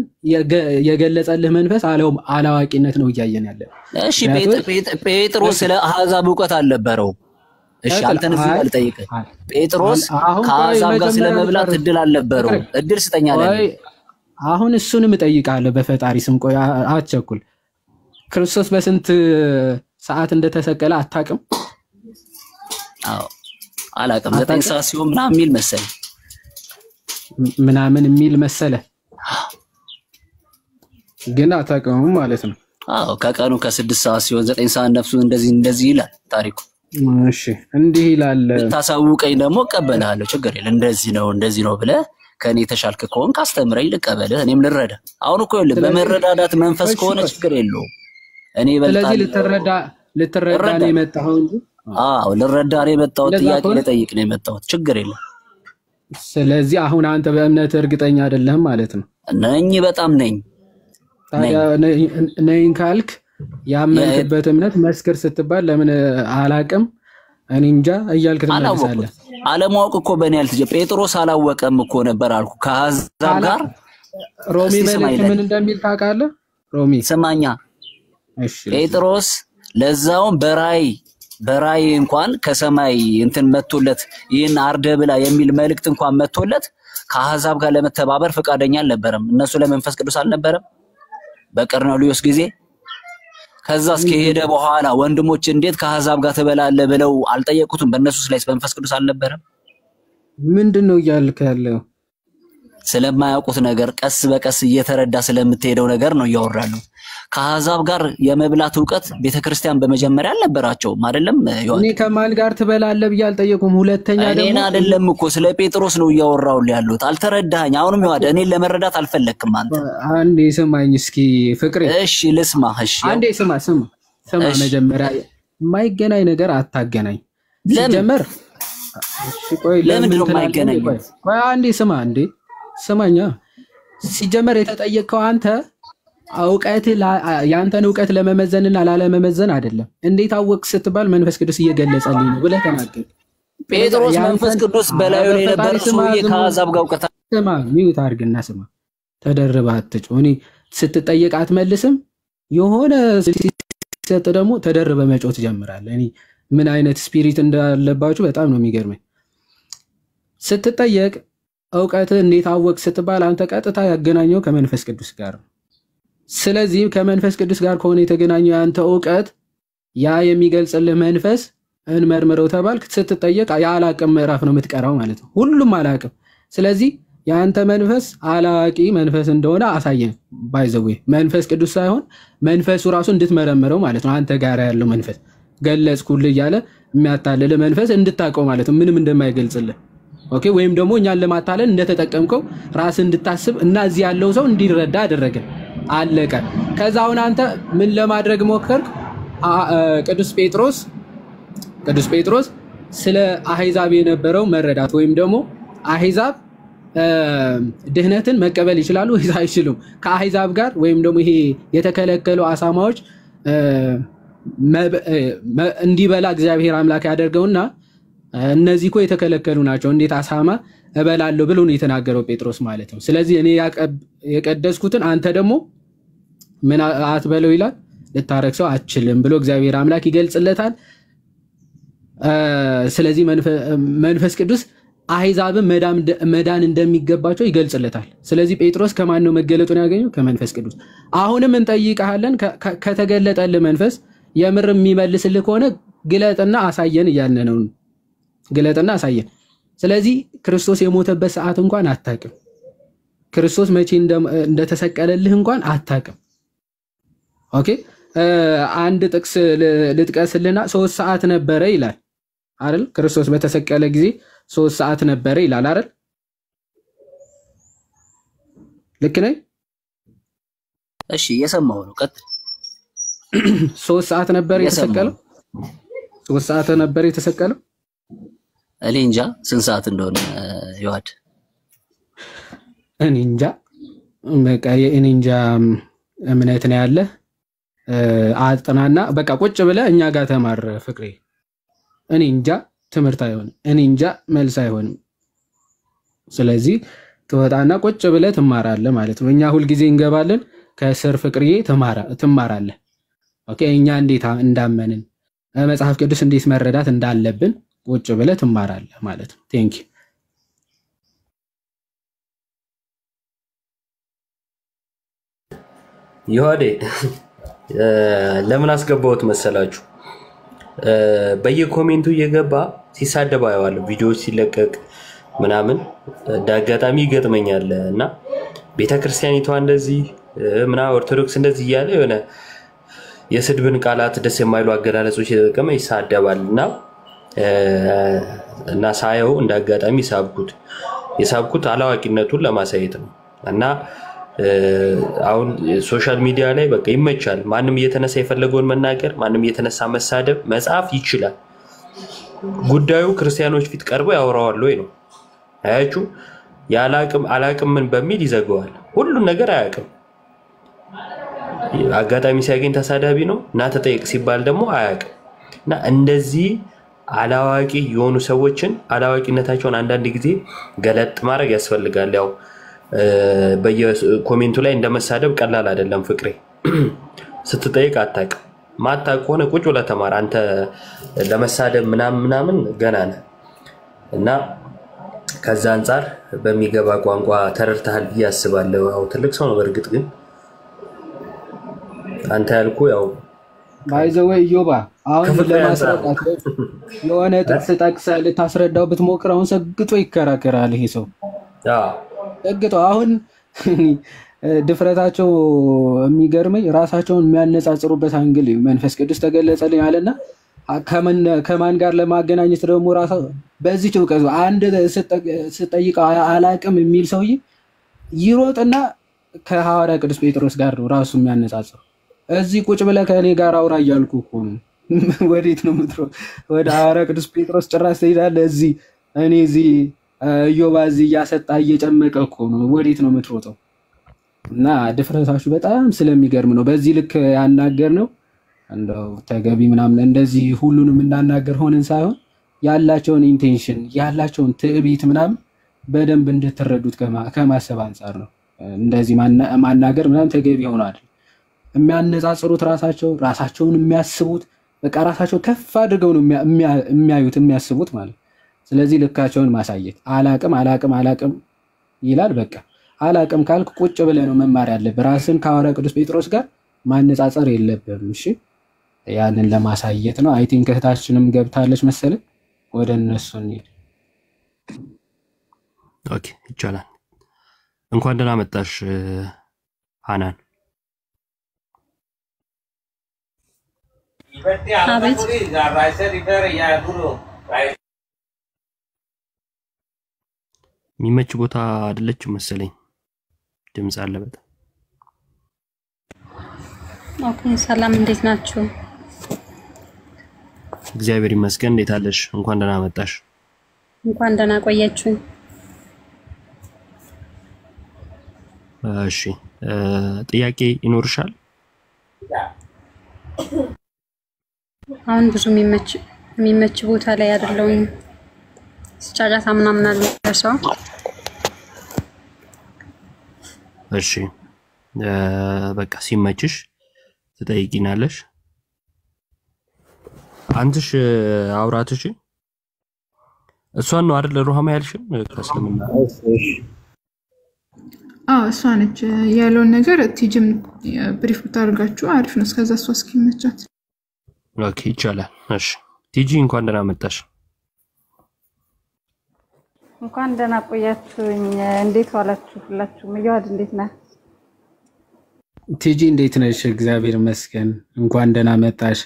የገለጸልህ መንፈስ አላዋቂነት ነው እያየን ያለ እሺ ጴጥሮስ ስለ አሕዛብ ዕውቀት አልነበረው እሺ አንተን እዚህ ጋር ልጠይቅህ ጴጥሮስ ከአሕዛብ ጋር ስለመብላት እድል አልነበረው እድል ስጠኛ አለ አሁን እሱንም እጠይቃለሁ በፈጣሪ ስም ቆይ አትቸኩል ክርስቶስ በስንት ሰዓት እንደተሰቀለ አታውቅም አዎ አላውቅም 9 ሰዓት ሲሆን ምናምን የሚል መሰለ ግን አታውቅም ማለት ነው አዎ ከቀኑ ከ6 ሰዓት ሲሆን 9 ሰዓት ነፍሱ እንደዚህ ይላል ታሪኩ እሺ እንዲህ ይላል ታሳውቀኝ ደግሞ እቀበልሃለሁ ችግር የለም እንደዚህ ነው ብለህ ከኔ ተሻልክ ከሆን ካስተምረኝ ልቀበልህ እኔም ልረዳ አሁን እኮ ይኸውልህ በመረዳዳት መንፈስ ከሆነ ችግር የለውም እኔ በልጣለሁ ስለዚህ ልትረዳ ነው የመጣው እንጂ ልረዳ ነው የመጣው ጥያቄ ልጠይቅ ነው የመጣው ችግር የለም ስለዚህ አሁን አንተ በእምነት እርግጠኛ አይደለህም ማለት ነው። ነኝ፣ በጣም ነኝ። ታዲያ ነኝ ካልክ ያመንክበት እምነት መስክር ስትባል ለምን አላቅም እኔ እንጃ እያልክ ትመልሳለህ? አለማወቅ እኮ በእኔ ያልተጀ ጴጥሮስ አላወቀም እኮ ነበር አልኩ። ከአሕዛብ ጋር ሮሚ መልእክት ምን እንደሚል ታውቃለህ? ሮሚ ስማኛ፣ ጴጥሮስ ለዛውም በራይ እንኳን ከሰማይ እንትን መጥቶለት ይህን አርደ ብላ የሚል መልእክት እንኳን መጥቶለት ከአሕዛብ ጋር ለመተባበር ፈቃደኛ አልነበረም። እነሱ ለመንፈስ ቅዱስ አልነበረም በቀርኔሌዎስ ጊዜ። ከዛ እስከሄደ በኋላ ወንድሞች እንዴት ከአሕዛብ ጋር ትበላለህ ብለው አልጠየቁትም? በእነሱስ ላይ መንፈስ ቅዱስ አልነበረም? ምንድነው እያልክ ያለው? ስለማያውቁት ነገር ቀስ በቀስ እየተረዳ ስለምትሄደው ነገር ነው እያወራለሁ። ከአሕዛብ ጋር የመብላት ዕውቀት ቤተክርስቲያን በመጀመሪያ አልነበራቸውም አይደለም? እኔ ከማን ጋር ትበላለህ ብዬ አልጠየቁም። ሁለተኛ ደግሞ እኔን አይደለም እኮ ስለ ጴጥሮስ ነው እያወራሁልህ ያለሁት። አልተረዳኸኝ። አሁንም ይዋደ እኔን ለመረዳት አልፈለክም አንተ። አንዴ ስማኝ እስኪ ፍቅሬ። እሺ ልስማ። እሺ አንዴ ስማ መጀመሪያ የማይገናኝ ነገር አታገናኝ። ሲጀመር እሺ ቆይ ለምንድን ነው የማይገናኝ? ቆይ አንዴ ስማኛ። ሲጀመር የተጠየቀው አንተ ያንተን ዕውቀት ለመመዘንና ላለመመዘን አይደለም። እንዴት አወቅ ስትባል መንፈስ ቅዱስ እየገለጸልኝ ነው ብለህ ተናገር። ጴጥሮስ መንፈስ ቅዱስ በላዩ ላይ ነበር። ሰውዬ ከአሕዛብ ጋር ዕውቀት ስማ፣ ሚውት አድርግና ስማ። ተደርበህ አትጮህ። እኔ ስትጠየቅ አትመልስም። የሆነ ሲሰጥ ደግሞ ተደርበህ መጮህ ትጀምራለህ። እኔ ምን አይነት ስፒሪት እንዳለባችሁ በጣም ነው የሚገርመኝ። ስትጠየቅ ዕውቀት እንዴት አወቅ ስትባል አንተ ቀጥታ ያገናኘው ከመንፈስ ቅዱስ ጋር ነው። ስለዚህ ከመንፈስ ቅዱስ ጋር ከሆነ የተገናኘው ያንተ ዕውቀት ያ የሚገልጽልህ መንፈስ እንመርምረው ተባልክ። ስትጠየቅ የአላቅም ምዕራፍ ነው የምትቀራው ማለት ነው። ሁሉም አላቅም። ስለዚህ ያንተ መንፈስ አላቂ መንፈስ እንደሆነ አሳየን። ባይዘዌ መንፈስ ቅዱስ ሳይሆን መንፈሱ ራሱ እንድትመረምረው ማለት ነው። አንተ ጋር ያለው መንፈስ ገለጽኩልህ እያለ የሚያታልልህ መንፈስ እንድታውቀው ማለት ነው፣ ምንም እንደማይገልጽልህ። ኦኬ። ወይም ደግሞ እኛን ለማታለል እንደተጠቀምከው ራስህ እንድታስብ እና እዚህ ያለው ሰው እንዲረዳ አደረገ። አለቀ። ከዛ አሁን አንተ ምን ለማድረግ ሞከርክ? ቅዱስ ጴጥሮስ ስለ አሕዛብ የነበረው መረዳት ወይም ደግሞ አሕዛብ ድህነትን መቀበል ይችላሉ ወይስ አይችሉም? ከአሕዛብ ጋር ወይም ደግሞ ይሄ የተከለከሉ አሳማዎች እንዲበላ እግዚአብሔር አምላክ ያደርገውና እነዚህ እኮ የተከለከሉ ናቸው፣ እንዴት አሳማ እበላለሁ ብሎ ነው የተናገረው ጴጥሮስ ማለት ነው። ስለዚህ እኔ የቀደስኩትን አንተ ደግሞ ምን አትበለው ይላል፣ ልታረክሰው አትችልም ብሎ እግዚአብሔር አምላክ ይገልጽለታል። ስለዚህ መንፈስ ቅዱስ አሕዛብን መዳን እንደሚገባቸው ይገልጽለታል። ስለዚህ ጴጥሮስ ከማን ነው መገለጡን ያገኘው? ከመንፈስ ቅዱስ። አሁንም እንጠይቀሃለን፣ ከተገለጠልህ መንፈስ የምር የሚመልስልህ ከሆነ ግለጥና አሳየን እያልን ነው። ግለጥና አሳየን። ስለዚህ ክርስቶስ የሞተበት ሰዓት እንኳን አታውቅም። ክርስቶስ መቼ እንደተሰቀለልህ እንኳን አታውቅም። ኦኬ። አንድ ጥቅስ ልጥቀስልና 3 ሰዓት ነበረ ይላል አይደል? ክርስቶስ በተሰቀለ ጊዜ 3 ሰዓት ነበረ ይላል አይደል? ልክ ነኝ? እሺ እየሰማሁ ነው። ቀጥል። 3 ሰዓት ነበር የተሰቀለው። 3 ሰዓት ነበር የተሰቀለው። እኔ እንጃ ስንት ሰዓት እንደሆነ ይዋድ እኔ እንጃ። በቃ የእኔ እንጃ እምነት ነው ያለ። አጥናና በቃ ቁጭ ብለህ እኛ ጋር ተማር ፍቅሬ። እኔ እንጃ ትምህርት አይሆንም። እኔ እንጃ መልስ አይሆንም። ስለዚህ ትወጣና ቁጭ ብለህ ትማራለህ ማለት ነው። እኛ ሁልጊዜ እንገባለን፣ ከስር ፍቅርዬ ትማራለህ። ኦኬ። እኛ እንዴት እንዳመንን መጽሐፍ ቅዱስ እንዴት መረዳት እንዳለብን ቁጭ ብለህ ትማራለህ ማለት ነው። ቴንክ ዩ። ይሁዴ ለምን አስገባሁት መሰላችሁ? በየኮሜንቱ እየገባ ሲሳደብ አየዋለሁ። ቪዲዮዎች ሲለቀቅ ምናምን እንዳጋጣሚ ይገጥመኛል እና ቤተክርስቲያኒቷ እንደዚህ ኦርቶዶክስ እንደዚህ እያለ የሆነ የስድብን ቃላት ደስ የማይሉ አገላለጾች የተጠቀመ ይሳደባል እና ሳየው እንዳጋጣሚ የሳብኩት አላዋቂነቱን ለማሳየት ነው። እና አሁን ሶሻል ሚዲያ ላይ በቃ ይመቻል። ማንም እየተነሳ የፈለገውን መናገር፣ ማንም እየተነሳ መሳደብ፣ መጻፍ ይችላል። ጉዳዩ ክርስቲያኖች ፊት ቀርቦ ያወራዋል ወይ ነው። አያችሁ ያላቅም አላቅም ምን በሚል ይዘጋዋል። ሁሉን ነገር አያቅም። አጋጣሚ ሲያገኝ ተሳዳቢ ነው እና ተጠይቅ ሲባል ደግሞ አያቅም። እና እንደዚህ አላዋቂ የሆኑ ሰዎችን አላዋቂነታቸውን አንዳንድ ጊዜ ገለጥ ማድረግ ያስፈልጋል። ያው በየኮሜንቱ ላይ እንደመሳደብ ቀላል አይደለም ፍቅሬ። ስትጠይቅ አታውቅም። ማታውቅ ከሆነ ቁጭ ብለህ ተማር። አንተ ለመሳደብ ምናምን ገና ነህ እና ከዛ አንፃር በሚገባ ቋንቋ ተረድተሃል ብዬ አስባለሁ። ያው ትልቅ ሰው ነው በእርግጥ ግን አንተ ያልኩ ያው ባይዘው ዮባ አሁን ለማስረዳት የሆነ ጥቅስ ጠቅሰህ ልታስረዳው ብትሞክር አሁን ሰግጦ ይከራከራል ይሄ ሰው። ሰግጦ አሁን ድፍረታቸው የሚገርመኝ ራሳቸውን የሚያነጻጽሩበት አንግል መንፈስ ቅዱስ ተገለጸልኝ አለና ከማን ጋር ለማገናኘት ደግሞ ራሱ በዚህ ጭውቀቱ አንድ ስጠይቀው አላቅም የሚል ሰውዬ ይሮጥና ከሐዋርያ ቅዱስ ጴጥሮስ ጋር ነው ራሱ የሚያነጻጽረው። እዚህ ቁጭ ብለህ ከእኔ ጋር አውራ እያልኩ እኮ ነው። ወዴት ነው የምትሮጥ? ወደ ሐዋርያ ቅዱስ ጴጥሮስ ጭራሽ ትሄዳለህ? እዚህ እኔ እዚህ ኢዮባ እዚህ እያሰጣ እየጨመቀ እኮ ነው። ወዴት ነው የምትሮጠው? እና ድፍረታችሁ በጣም ስለሚገርም ነው በዚህ ልክ ያናገር ነው። እንደው ተገቢ ምናምን እንደዚህ ሁሉንም እንዳናገር ሆነን ሳይሆን ያላቸውን ኢንቴንሽን ያላቸውን ትዕቢት ምናምን በደንብ እንድትረዱት ከማሰብ አንፃር ነው እንደዚህ ማናገር ምናምን ተገቢ ሆኗል። የሚያነጻጽሩት ራሳቸውን የሚያስቡት በቃ ራሳቸው ከፍ አድርገው ነው የሚያዩት የሚያስቡት ማለት። ስለዚህ ልካቸውን ማሳየት አላቅም ይላል። በቃ አላቅም ካልክ ቁጭ ብለህ ነው መማር ያለብህ። ራስን ከሐዋርያ ቅዱስ ጴጥሮስ ጋር ማነጻጸር የለብህም። እሺ ያንን ለማሳየት ነው። አይ ቲንክ እህታችንም ገብታለች መሰለኝ። ወደ እነሱ እንሂድ። ኦኬ ይቻላል። እንኳን ደህና መጣሽ ሃናን። አቤት የሚመች ቦታ አይደለችም መሰለኝ። ድምጽ አለ በጣም። ኦኬ ሰላም፣ እንዴት ናችሁ? እግዚአብሔር ይመስገን። እንዴት አለሽ? እንኳን ደህና መጣሽ። እንኳን ደህና ቆያችሁ። እሺ ጥያቄ ይኖርሻል? አሁን ብዙ የሚመች ቦታ ላይ አይደለሁም። ስጫጫታ ምናምን አለ ሰው። እሺ በቃ ሲመችሽ ትጠይቂናለሽ። አንተሽ አውራትሽ እሷን ነው አይደል ሩሃማ ያልሽም ከእስልምና? እሷ ነች ያለውን ነገር ቲጅም ብሪፍ ብታደርጋችሁ አሪፍ ነው። እስከዛ እሷ እስኪመቻት። ኦኬ ይቻላል። እሺ ቲጂ እንኳን ደህና መጣሽ። እንኳን ደህና ቆያችሁኝ። እንዴት ዋላችሁ ሁላችሁም? ይዋድ እንዴት ነህ? ቲጂ እንዴት ነሽ? እግዚአብሔር ይመስገን። እንኳን ደህና መጣሽ።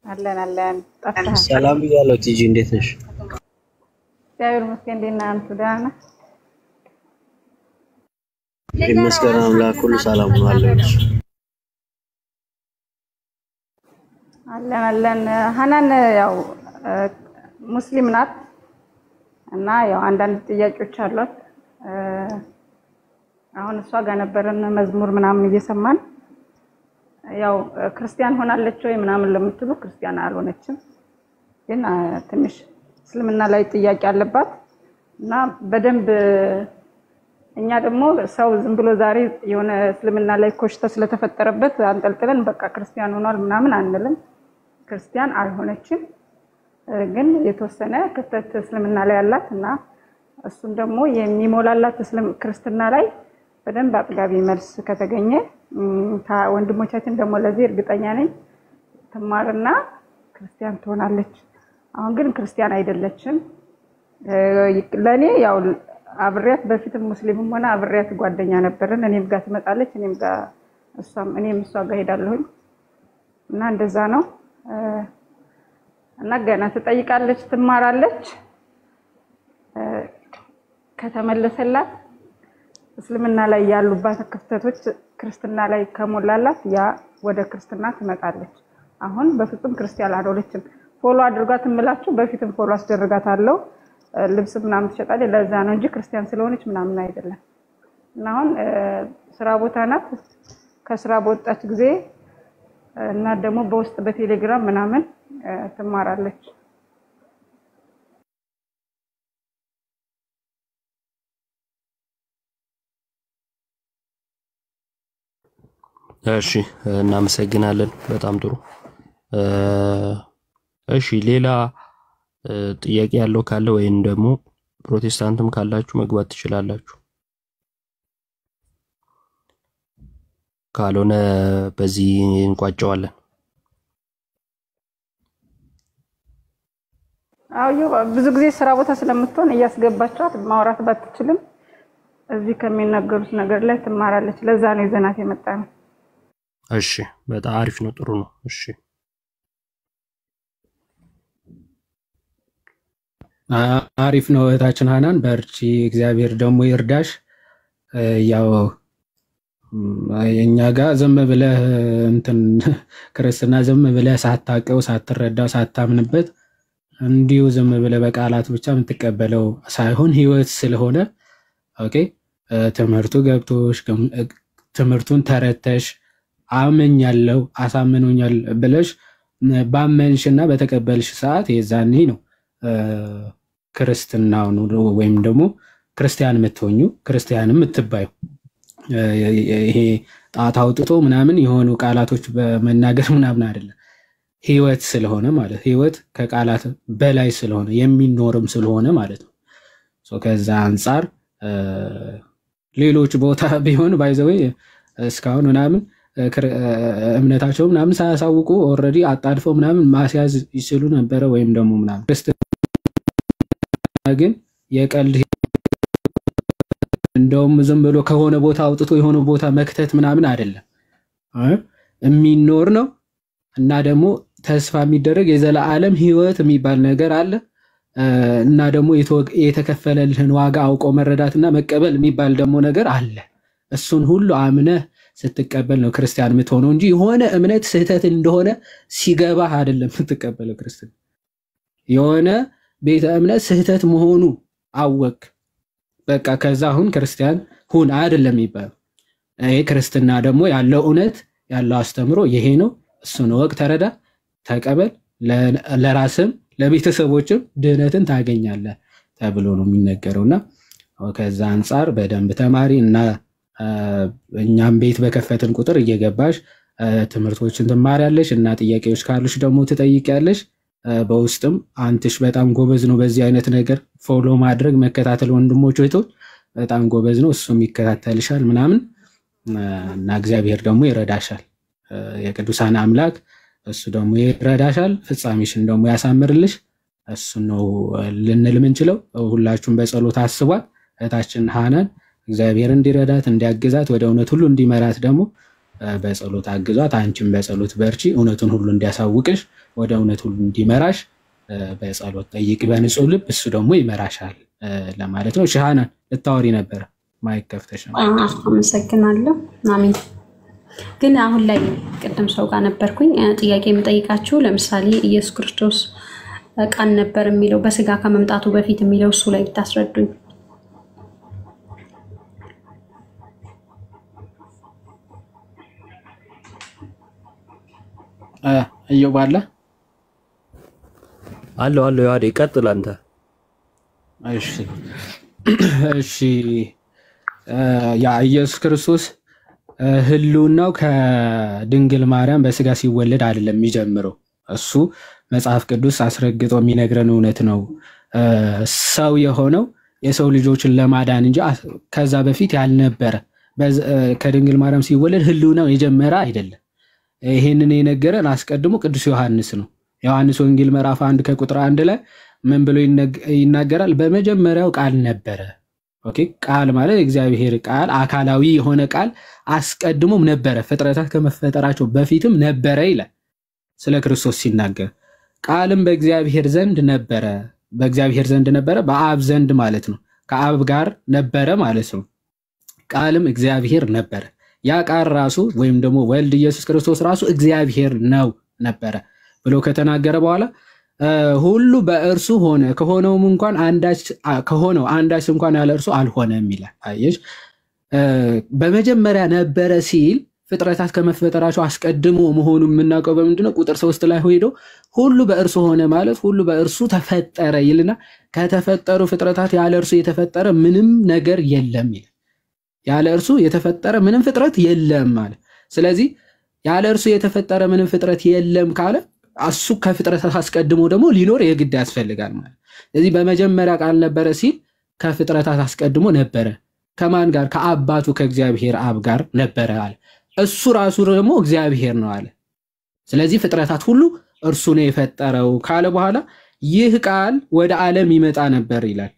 አለን ጠፍተሃል። ሰላም ብያለሁ። ቲጂ እንዴት ነሽ? እግዚአብሔር ይመስገን። እንዴት ነህ አንተ? ደህና ነህ? ይመስገን አምላክ ሁሉ ሰላም ነው አለሽ? አለን ሃናን ያው ሙስሊም ናት እና ያው አንዳንድ ጥያቄዎች አሏት። አሁን እሷ ጋር ነበረን መዝሙር ምናምን እየሰማን ያው ክርስቲያን ሆናለች ወይ ምናምን ለምትሉ ክርስቲያን አልሆነችም፣ ግን ትንሽ እስልምና ላይ ጥያቄ አለባት እና በደንብ እኛ ደግሞ ሰው ዝም ብሎ ዛሬ የሆነ እስልምና ላይ ኮሽታ ስለተፈጠረበት አንጠልጥለን በቃ ክርስቲያን ሆኗል ምናምን አንልም። ክርስቲያን አልሆነችም፣ ግን የተወሰነ ክፍተት እስልምና ላይ አላት እና እሱን ደግሞ የሚሞላላት ክርስትና ላይ በደንብ አጥጋቢ መልስ ከተገኘ ወንድሞቻችን ደግሞ ለዚህ እርግጠኛ ነኝ ትማርና ክርስቲያን ትሆናለች። አሁን ግን ክርስቲያን አይደለችም። ለኔ ያው አብሬያት በፊትም ሙስሊምም ሆነ አብሬያት ጓደኛ ነበርን። እኔም ጋር ትመጣለች፣ እኔም እሷ ጋር ሄዳለሁኝ እና እንደዛ ነው እና ገና ትጠይቃለች፣ ትማራለች። ከተመለሰላት እስልምና ላይ ያሉባት ክፍተቶች ክርስትና ላይ ከሞላላት ያ ወደ ክርስትና ትመጣለች። አሁን በፍጹም ክርስቲያን አልሆነችም። ፎሎ አድርጓት እምላችሁ በፊትም ፎሎ አስደርጋታለሁ። ልብስ ምናምን ትሸጣለች። ለዛ ነው እንጂ ክርስቲያን ስለሆነች ምናምን አይደለም። እና አሁን ስራ ቦታ ናት። ከስራ በወጣች ጊዜ እና ደግሞ በውስጥ በቴሌግራም ምናምን ትማራለች። እሺ እናመሰግናለን። በጣም ጥሩ። እሺ ሌላ ጥያቄ ያለው ካለ ወይም ደግሞ ፕሮቴስታንትም ካላችሁ መግባት ትችላላችሁ። ካልሆነ በዚህ እንቋጨዋለን። አዎ ብዙ ጊዜ ስራ ቦታ ስለምትሆን እያስገባቻት ማውራት ባትችልም እዚህ ከሚነገሩት ነገር ላይ ትማራለች። ለዛ ነው ይዘናት የመጣነው። እሺ በጣም አሪፍ ነው፣ ጥሩ ነው። እሺ አሪፍ ነው እህታችን ሀናን፣ በርቺ፣ እግዚአብሔር ደግሞ ይርዳሽ። ያው የኛ ጋር ዝም ብለህ እንትን ክርስትና ዝም ብለህ ሳታውቀው ሳትረዳው ሳታምንበት እንዲሁ ዝም ብለህ በቃላት ብቻ የምትቀበለው ሳይሆን ህይወት ስለሆነ ኦኬ፣ ትምህርቱ ገብቶሽ ትምህርቱን ተረተሽ አመኛለሁ አሳምኖኛል ብለሽ ባመንሽና በተቀበልሽ ሰዓት የዛኔ ነው ክርስትናውን ወይም ደግሞ ክርስቲያን የምትሆኙ ክርስቲያንም የምትባዩ። ይሄ ጣት አውጥቶ ምናምን የሆኑ ቃላቶች በመናገር ምናምን አይደለም፣ ህይወት ስለሆነ ማለት ህይወት ከቃላት በላይ ስለሆነ የሚኖርም ስለሆነ ማለት ነው። ከዛ አንፃር ሌሎች ቦታ ቢሆን ባይዘው እስካሁን ምናምን እምነታቸው ምናምን ሳያሳውቁ ኦልሬዲ አጣድፈው ምናምን ማስያዝ ይችሉ ነበረ ወይም ደግሞ ምናምን። ክርስትና ግን የቀልድ እንደውም ዝም ብሎ ከሆነ ቦታ አውጥቶ የሆነ ቦታ መክተት ምናምን አይደለም፣ የሚኖር ነው። እና ደግሞ ተስፋ የሚደረግ የዘላለም ህይወት የሚባል ነገር አለ። እና ደግሞ የተከፈለልህን ዋጋ አውቆ መረዳትና መቀበል የሚባል ደግሞ ነገር አለ። እሱን ሁሉ አምነህ ስትቀበል ነው ክርስቲያን የምትሆነው እንጂ የሆነ እምነት ስህተት እንደሆነ ሲገባህ አይደለም የምትቀበለው ክርስትና። የሆነ ቤተ እምነት ስህተት መሆኑ አወቅ በቃ ከዛ አሁን ክርስቲያን ሁን አይደለም ይባላል። ይሄ ክርስትና ደግሞ ያለው እውነት ያለው አስተምሮ ይሄ ነው። እሱን ወቅ ተረዳ፣ ተቀበል፣ ለራስም ለቤተሰቦችም ድህነትን ታገኛለህ ተብሎ ነው የሚነገረውና ከዛ አንፃር በደንብ ተማሪ እና እኛም ቤት በከፈትን ቁጥር እየገባሽ ትምህርቶችን ትማሪያለሽ እና ጥያቄዎች ካሉሽ ደግሞ ትጠይቂያለሽ። በውስጥም አንተሽ በጣም ጎበዝ ነው በዚህ አይነት ነገር ፎሎ ማድረግ መከታተል፣ ወንድሞች እህቶች በጣም ጎበዝ ነው እሱም ይከታተልሻል ምናምን እና እግዚአብሔር ደግሞ ይረዳሻል። የቅዱሳን አምላክ እሱ ደግሞ ይረዳሻል፣ ፍጻሜሽን ደግሞ ያሳምርልሽ። እሱ ነው ልንል የምንችለው። ሁላችሁም በጸሎት አስቧት እህታችን ሀናን እግዚአብሔር እንዲረዳት እንዲያግዛት ወደ እውነት ሁሉ እንዲመራት ደግሞ በጸሎት አግዟት። አንቺም በጸሎት በርቺ፣ እውነቱን ሁሉ እንዲያሳውቅሽ ወደ እውነት ሁሉ እንዲመራሽ በጸሎት ጠይቂ በንጹህ ልብ፣ እሱ ደግሞ ይመራሻል ለማለት ነው። ሀናን ልታወሪ ነበር፣ ማይክ ከፍተሽ ነው። አመሰግናለሁ። አሜን። ግን አሁን ላይ ቅድም ሰው ጋር ነበርኩኝ ጥያቄ የምጠይቃችሁ፣ ለምሳሌ ኢየሱስ ክርስቶስ ቃል ነበር የሚለው በስጋ ከመምጣቱ በፊት የሚለው እሱ ላይ ብታስረዱኝ። እየው ባለ አለው ያዴ ቀጥል አንተ። እሺ ያ ኢየሱስ ክርስቶስ ህልውናው ከድንግል ማርያም በስጋ ሲወለድ አይደለም የሚጀምረው። እሱ መጽሐፍ ቅዱስ አስረግጦ የሚነግረን እውነት ነው። ሰው የሆነው የሰው ልጆችን ለማዳን እንጂ ከዛ በፊት ያልነበረ ከድንግል ማርያም ሲወለድ ህልውናው የጀመረ አይደለም። ይሄንን የነገረን አስቀድሞ ቅዱስ ዮሐንስ ነው። ዮሐንስ ወንጌል ምዕራፍ 1 ከቁጥር 1 ላይ ምን ብሎ ይናገራል? በመጀመሪያው ቃል ነበረ። ኦኬ፣ ቃል ማለት እግዚአብሔር ቃል አካላዊ የሆነ ቃል አስቀድሞም ነበረ፣ ፍጥረታት ከመፈጠራቸው በፊትም ነበረ ይላል ስለ ክርስቶስ ሲናገር። ቃልም በእግዚአብሔር ዘንድ ነበረ፣ በእግዚአብሔር ዘንድ ነበረ፣ በአብ ዘንድ ማለት ነው። ከአብ ጋር ነበረ ማለት ነው። ቃልም እግዚአብሔር ነበረ። ያ ቃል ራሱ ወይም ደግሞ ወልድ ኢየሱስ ክርስቶስ ራሱ እግዚአብሔር ነው ነበረ ብሎ ከተናገረ በኋላ ሁሉ በእርሱ ሆነ ከሆነውም እንኳን አንዳች እንኳን ያለ እርሱ አልሆነም ይላል። አየሽ፣ በመጀመሪያ ነበረ ሲል ፍጥረታት ከመፈጠራቸው አስቀድሞ መሆኑን የምናውቀው በምንድነው? ቁጥር 3 ላይ ሄዶ ሁሉ በእርሱ ሆነ ማለት ሁሉ በእርሱ ተፈጠረ ይልና ከተፈጠሩ ፍጥረታት ያለ እርሱ የተፈጠረ ምንም ነገር የለም ይላል። ያለ እርሱ የተፈጠረ ምንም ፍጥረት የለም ማለት። ስለዚህ ያለ እርሱ የተፈጠረ ምንም ፍጥረት የለም ካለ እሱ ከፍጥረታት አስቀድሞ ደግሞ ሊኖር የግድ ያስፈልጋል ማለት። ስለዚህ በመጀመሪያ ቃል ነበረ ሲል ከፍጥረታት አስቀድሞ ነበረ። ከማን ጋር? ከአባቱ ከእግዚአብሔር አብ ጋር ነበረ አለ። እሱ ራሱ ደግሞ እግዚአብሔር ነው አለ። ስለዚህ ፍጥረታት ሁሉ እርሱ ነው የፈጠረው ካለ በኋላ ይህ ቃል ወደ ዓለም ይመጣ ነበር ይላል።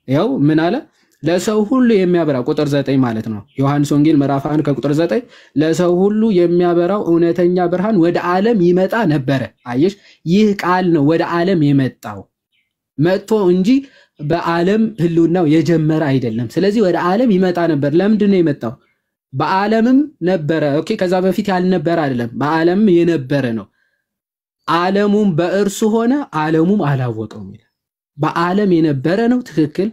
ያው ምን አለ? ለሰው ሁሉ የሚያበራ ቁጥር 9 ማለት ነው። ዮሐንስ ወንጌል ምዕራፍ 1 ከቁጥር 9 ለሰው ሁሉ የሚያበራው እውነተኛ ብርሃን ወደ ዓለም ይመጣ ነበረ። አየሽ፣ ይህ ቃል ነው ወደ ዓለም የመጣው መጥቶ እንጂ በዓለም ህልውናው የጀመረ አይደለም። ስለዚህ ወደ ዓለም ይመጣ ነበር። ለምንድን ነው የመጣው? በዓለምም ነበረ። ኦኬ፣ ከዛ በፊት ያልነበረ አይደለም፣ በዓለም የነበረ ነው። ዓለሙም በእርሱ ሆነ፣ ዓለሙም አላወቀውም ይላል። በዓለም የነበረ ነው፣ ትክክል።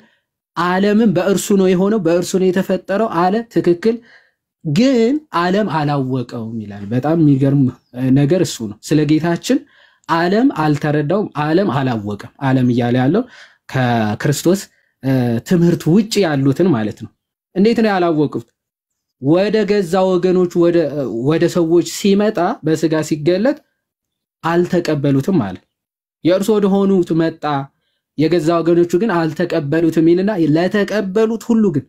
ዓለምም በእርሱ ነው የሆነው፣ በእርሱ ነው የተፈጠረው አለ፣ ትክክል። ግን ዓለም አላወቀውም ይላል። በጣም የሚገርም ነገር እሱ ነው። ስለ ጌታችን ዓለም አልተረዳውም፣ ዓለም አላወቀም። ዓለም እያለ ያለው ከክርስቶስ ትምህርት ውጭ ያሉትን ማለት ነው። እንዴት ነው ያላወቁት? ወደ ገዛ ወገኖች ወደ ሰዎች ሲመጣ በስጋ ሲገለጥ አልተቀበሉትም ማለት። የእርሱ ወደ ሆኑት መጣ፣ የገዛ ወገኖቹ ግን አልተቀበሉትም ይልና ለተቀበሉት ሁሉ ግን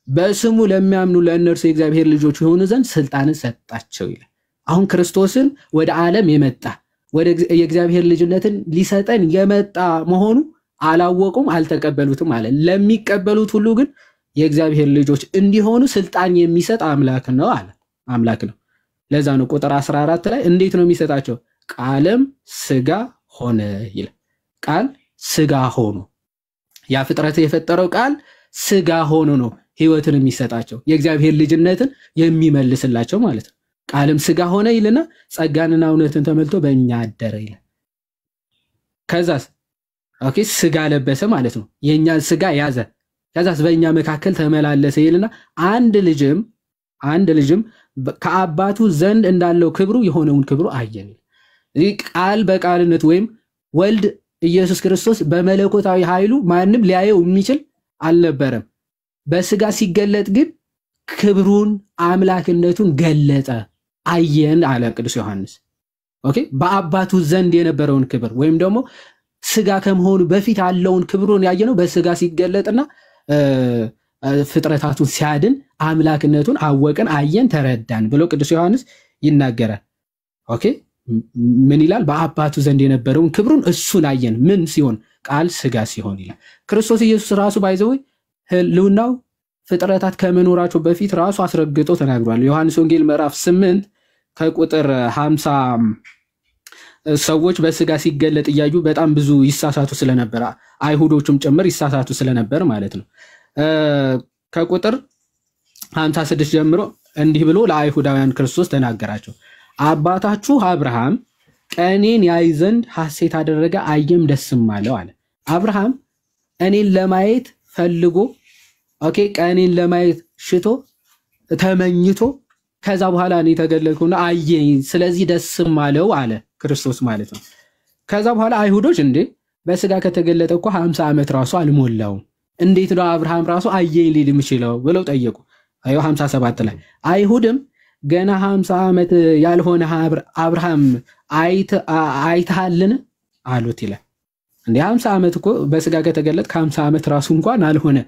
በስሙ ለሚያምኑ ለእነርሱ የእግዚአብሔር ልጆች የሆኑ ዘንድ ስልጣንን ሰጣቸው ይላል። አሁን ክርስቶስን ወደ ዓለም የመጣ ወደ የእግዚአብሔር ልጅነትን ሊሰጠን የመጣ መሆኑ አላወቁም፣ አልተቀበሉትም አለ። ለሚቀበሉት ሁሉ ግን የእግዚአብሔር ልጆች እንዲሆኑ ስልጣን የሚሰጥ አምላክ ነው አለ። አምላክ ነው። ለዛ ነው ቁጥር 14 ላይ እንዴት ነው የሚሰጣቸው? ቃልም ስጋ ሆነ ይላል። ቃል ስጋ ሆኖ ያ ፍጥረት የፈጠረው ቃል ስጋ ሆኖ ነው ህይወትን የሚሰጣቸው የእግዚአብሔር ልጅነትን የሚመልስላቸው ማለት ነው። ቃልም ስጋ ሆነ ይልና ጸጋንና እውነትን ተመልቶ በእኛ አደረ ይላል። ከዛስ ኦኬ ስጋ ለበሰ ማለት ነው። የኛን ስጋ ያዘ። ከዛስ በእኛ መካከል ተመላለሰ ይልና አንድ ልጅም ከአባቱ ዘንድ እንዳለው ክብሩ የሆነውን ክብሩ አየን። ይህ ቃል በቃልነት ወይም ወልድ ኢየሱስ ክርስቶስ በመለኮታዊ ኃይሉ ማንም ሊያየው የሚችል አልነበረም። በስጋ ሲገለጥ ግን ክብሩን አምላክነቱን ገለጠ፣ አየን አለ ቅዱስ ዮሐንስ። ኦኬ በአባቱ ዘንድ የነበረውን ክብር ወይም ደግሞ ስጋ ከመሆኑ በፊት ያለውን ክብሩን ያየነው በስጋ ሲገለጥና ፍጥረታቱን ሲያድን አምላክነቱን አወቅን፣ አየን፣ ተረዳን ብሎ ቅዱስ ዮሐንስ ይናገራል። ኦኬ ምን ይላል? በአባቱ ዘንድ የነበረውን ክብሩን እሱን አየን። ምን ሲሆን? ቃል ስጋ ሲሆን ይላል። ክርስቶስ ኢየሱስ ራሱ ባይዘው ህልውናው ፍጥረታት ከመኖራቸው በፊት ራሱ አስረግጦ ተናግሯል። ዮሐንስ ወንጌል ምዕራፍ 8 ከቁጥር 50 ሰዎች በስጋ ሲገለጥ እያዩ በጣም ብዙ ይሳሳቱ ስለነበር አይሁዶቹም ጭምር ይሳሳቱ ስለነበር ማለት ነው። ከቁጥር 56 ጀምሮ እንዲህ ብሎ ለአይሁዳውያን ክርስቶስ ተናገራቸው። አባታችሁ አብርሃም ቀኔን ያይ ዘንድ ሐሴት አደረገ፣ አየም፣ ደስም አለው አለ። አብርሃም እኔን ለማየት ፈልጎ ኦኬ ቀኔን ለማየት ሽቶ ተመኝቶ ከዛ በኋላ እኔ ተገለጥኩና አየኝ፣ ስለዚህ ደስም አለው አለ ክርስቶስ ማለት ነው። ከዛ በኋላ አይሁዶች እንዴ በስጋ ከተገለጠ እኮ 50 ዓመት ራሱ አልሞላውም፣ እንዴት ነው አብርሃም ራሱ አየኝ ሊል የሚችለው ብለው ጠየቁ። አዩ 57 ላይ አይሁድም ገና 50 ዓመት ያልሆነ አብርሃም አይተሃልን አሉት ይላል። እንዴ 50 ዓመት እኮ በስጋ ከተገለጠ ከ50 ዓመት ራሱ እንኳን አልሆነ።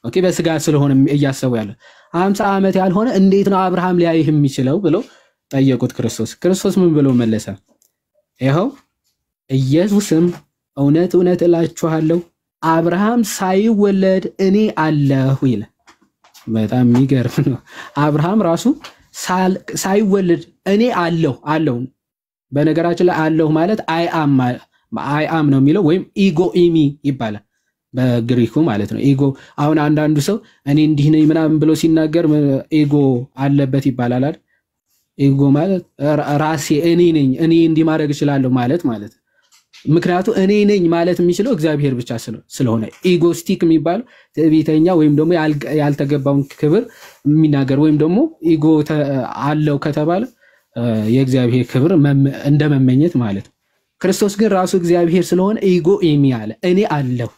ኦኬ በስጋ ስለሆነ እያሰቡ ያለው 50 ዓመት ያልሆነ እንዴት ነው አብርሃም ሊያይህ የሚችለው ብለው ጠየቁት ክርስቶስ። ክርስቶስ ምን ብሎ መለሰ? ይኸው ኢየሱስም እውነት እውነት እላችኋለሁ አብርሃም ሳይወለድ እኔ አለሁ ይላል። በጣም የሚገርም ነው። አብርሃም ራሱ ሳይወለድ እኔ አለሁ። በነገራችን ላይ አለሁ ማለት አይ አም ነው የሚለው ወይም ኢጎ ኢሚ ይባላል በግሪኩ ማለት ነው። ኢጎ አሁን አንዳንዱ ሰው እኔ እንዲህ ነኝ ምናምን ብሎ ሲናገር ኢጎ አለበት ይባላል አይደል? ኢጎ ማለት ራሴ እኔ ነኝ፣ እኔ እንዲህ ማድረግ እችላለሁ ማለት ነው። ምክንያቱም እኔ ነኝ ማለት የሚችለው እግዚአብሔር ብቻ ስለሆነ ኢጎስቲክ የሚባለው ትዕቢተኛ ወይም ደግሞ ያልተገባውን ክብር የሚናገር ወይም ደግሞ ኢጎ አለው ከተባለ የእግዚአብሔር ክብር እንደመመኘት ማለት ነው። ክርስቶስ ግን ራሱ እግዚአብሔር ስለሆነ ኢጎ ኤሚ አለ እኔ አለሁ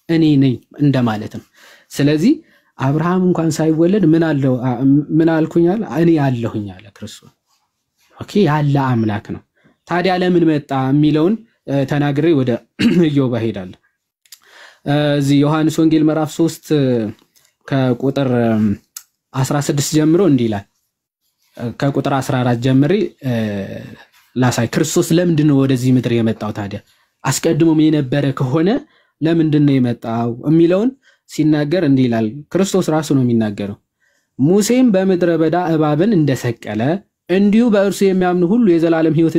እኔ ነኝ እንደማለት ነው። ስለዚህ አብርሃም እንኳን ሳይወለድ ምን አልኩኛል እኔ አለሁኝ አለ ክርስቶስ። ኦኬ ያለ አምላክ ነው። ታዲያ ለምን መጣ የሚለውን ተናግሬ ወደ ኢዮብ እሄዳለሁ። እዚህ ዮሐንስ ወንጌል ምዕራፍ 3 ከቁጥር 16 ጀምሮ እንዲህ ይላል። ከቁጥር 14 ጀምሬ ላሳይ። ክርስቶስ ለምንድን ነው ወደዚህ ምድር የመጣው? ታዲያ አስቀድሞም የነበረ ከሆነ ለምንድን ነው የመጣው የሚለውን ሲናገር እንዲህ ይላል። ክርስቶስ ራሱ ነው የሚናገረው። ሙሴም በምድረ በዳ እባብን እንደሰቀለ እንዲሁ በእርሱ የሚያምኑ ሁሉ የዘላለም ሕይወት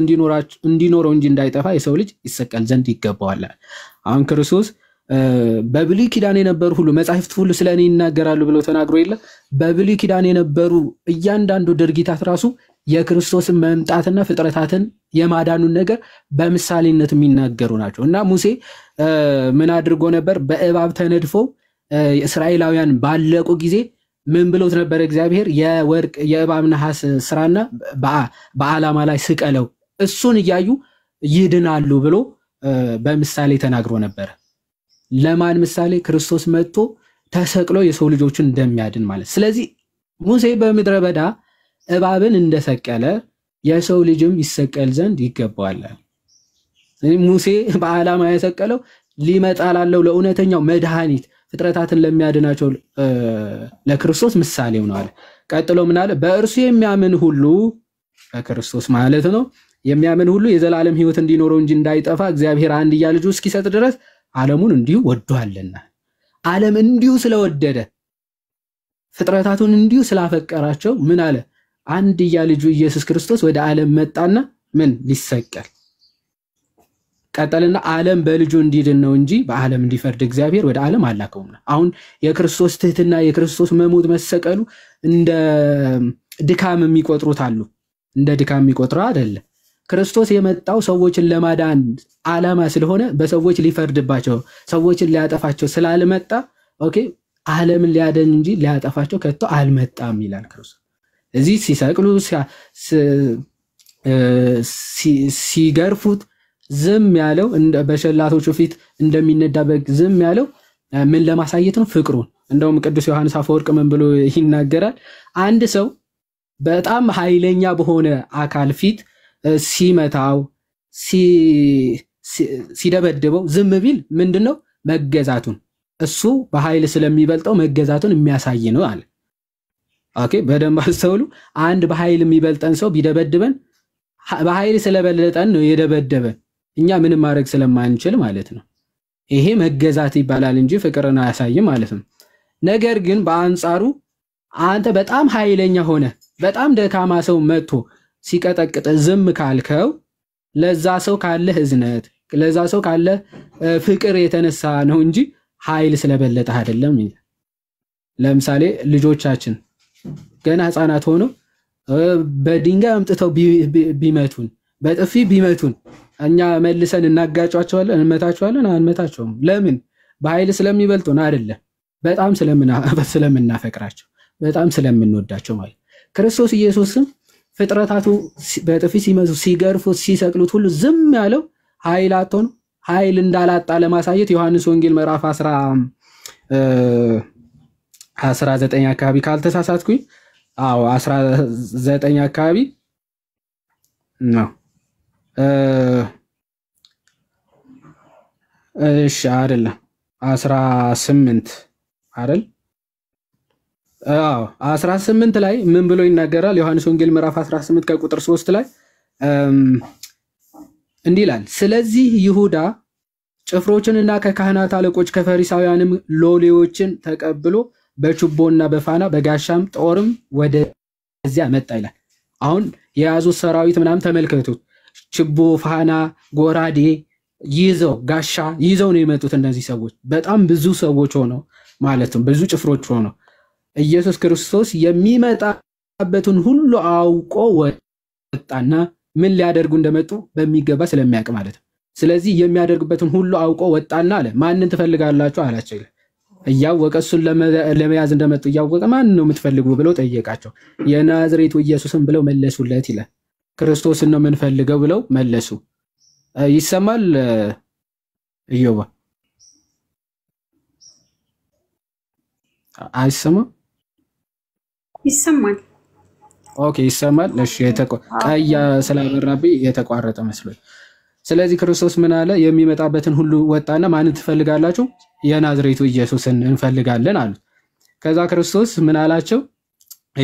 እንዲኖረው እንጂ እንዳይጠፋ የሰው ልጅ ይሰቀል ዘንድ ይገባዋል። አሁን ክርስቶስ በብሉይ ኪዳን የነበሩ ሁሉ መጻሕፍት ሁሉ ስለኔ ይናገራሉ ብሎ ተናግሮ የለ። በብሉይ ኪዳን የነበሩ እያንዳንዱ ድርጊታት ራሱ የክርስቶስን መምጣትና ፍጥረታትን የማዳኑን ነገር በምሳሌነት የሚናገሩ ናቸው። እና ሙሴ ምን አድርጎ ነበር? በእባብ ተነድፎ እስራኤላውያን ባለቁ ጊዜ ምን ብሎት ነበር? እግዚአብሔር የእባብ ነሐስ ስራና በዓላማ ላይ ስቀለው እሱን እያዩ ይድናሉ ብሎ በምሳሌ ተናግሮ ነበር። ለማን ምሳሌ? ክርስቶስ መጥቶ ተሰቅሎ የሰው ልጆችን እንደሚያድን ማለት። ስለዚህ ሙሴ በምድረ በዳ እባብን እንደሰቀለ የሰው ልጅም ይሰቀል ዘንድ ይገባዋል። ሙሴ በዓላማ የሰቀለው ሊመጣ ላለው ለእውነተኛው መድኃኒት ፍጥረታትን ለሚያድናቸው ለክርስቶስ ምሳሌው ነው አለ። ቀጥሎ ምን አለ? በእርሱ የሚያምን ሁሉ በክርስቶስ ማለት ነው የሚያምን ሁሉ የዘላለም ሕይወት እንዲኖረው እንጂ እንዳይጠፋ እግዚአብሔር አንድያ ልጁ እስኪሰጥ ድረስ ዓለሙን እንዲሁ ወዷልና። ዓለም እንዲሁ ስለወደደ ፍጥረታቱን እንዲሁ ስላፈቀራቸው ምን አለ? አንድያ ልጁ ኢየሱስ ክርስቶስ ወደ ዓለም መጣና ምን ሊሰቀል ቀጠልና ዓለም በልጁ እንዲድን ነው እንጂ በዓለም እንዲፈርድ እግዚአብሔር ወደ ዓለም አላከውም። አሁን የክርስቶስ ትህትና የክርስቶስ መሞት መሰቀሉ እንደ ድካም የሚቆጥሩት አሉ። እንደ ድካም የሚቆጥረው አይደለም። ክርስቶስ የመጣው ሰዎችን ለማዳን ዓላማ ስለሆነ በሰዎች ሊፈርድባቸው ሰዎችን ሊያጠፋቸው ስላልመጣ ኦኬ ዓለምን ሊያደን እንጂ ሊያጠፋቸው ከቶ አልመጣም ይላል ክርስቶስ። እዚህ ሲሰቅሉ ሲገርፉት ዝም ያለው በሸላቶቹ ፊት እንደሚነዳ በግ ዝም ያለው ምን ለማሳየት ነው? ፍቅሩን። እንደውም ቅዱስ ዮሐንስ አፈወርቅ ምን ብሎ ይናገራል? አንድ ሰው በጣም ኃይለኛ በሆነ አካል ፊት ሲመታው ሲደበድበው ዝም ቢል ምንድነው? መገዛቱን እሱ በኃይል ስለሚበልጠው መገዛቱን የሚያሳይ ነው አለ። ኦኬ በደንብ አስተውሉ። አንድ በኃይል የሚበልጠን ሰው ቢደበድበን በኃይል ስለበለጠን ነው የደበደበን፣ እኛ ምንም ማድረግ ስለማንችል ማለት ነው። ይሄ መገዛት ይባላል እንጂ ፍቅርን አያሳይም ማለት ነው። ነገር ግን በአንጻሩ አንተ በጣም ኃይለኛ ሆነ በጣም ደካማ ሰው መጥቶ ሲቀጠቅጥ ዝም ካልከው ለዛ ሰው ካለ እዝነት ለዛ ሰው ካለ ፍቅር የተነሳ ነው እንጂ ኃይል ስለበለጠ አይደለም። ለምሳሌ ልጆቻችን ገና ህፃናት ሆነው በድንጋይ አምጥተው ቢመቱን በጥፊ ቢመቱን እኛ መልሰን እናጋጫቸዋለን? እንመታቸዋለን? አንመታቸውም። ለምን? በኃይል ስለሚበልጡን አይደለም፣ በጣም ስለምናፈቅራቸው በጣም ስለምንወዳቸው ማለት። ክርስቶስ ኢየሱስም ፍጥረታቱ በጥፊ ሲመቱ ሲገርፉት ሲሰቅሉት ሁሉ ዝም ያለው ኃይል አጥቶ ነው። ኃይል እንዳላጣ ለማሳየት ዮሐንስ ወንጌል ምዕራፍ 19 አካባቢ ካልተሳሳትኩኝ 19 አካባቢ ነው። እሺ አይደለም 18 አይደል? 18 ላይ ምን ብሎ ይናገራል? ዮሐንስ ወንጌል ምዕራፍ 18 ከቁጥር 3 ላይ እንዲህ ይላል። ስለዚህ ይሁዳ ጭፍሮችንና ከካህናት አለቆች ከፈሪሳውያንም ሎሌዎችን ተቀብሎ በችቦና በፋና በጋሻም ጦርም ወደዚያ መጣ ይላል። አሁን የያዙት ሰራዊት ምናምን ተመልከቱት። ችቦ፣ ፋና፣ ጎራዴ ይዘው ጋሻ ይዘው ነው የመጡት። እነዚህ ሰዎች በጣም ብዙ ሰዎች ሆነው ማለት ነው፣ ብዙ ጭፍሮች ሆነው ኢየሱስ ክርስቶስ የሚመጣበትን ሁሉ አውቆ ወጣና ምን ሊያደርጉ እንደመጡ በሚገባ ስለሚያውቅ ማለት ነው። ስለዚህ የሚያደርግበትን ሁሉ አውቆ ወጣና አለ ማንን ትፈልጋላችሁ አላቸው ይላል። እያወቀ እሱን ለመያዝ እንደመጡ እያወቀ ማን ነው የምትፈልጉ ብለው ጠየቃቸው። የናዝሬቱ ኢየሱስን ብለው መለሱለት ይላል። ክርስቶስን ነው የምንፈልገው ብለው መለሱ። ይሰማል ኢዮባ? አይሰማም? ይሰማል። ኦኬ ይሰማል። እሺ ቀይ ስላበራብኝ የተቋረጠ መስሎኝ። ስለዚህ ክርስቶስ ምን አለ? የሚመጣበትን ሁሉ ወጣና ማንን ትፈልጋላችሁ? የናዝሬቱ ኢየሱስን እንፈልጋለን አሉት። ከዛ ክርስቶስ ምን አላቸው?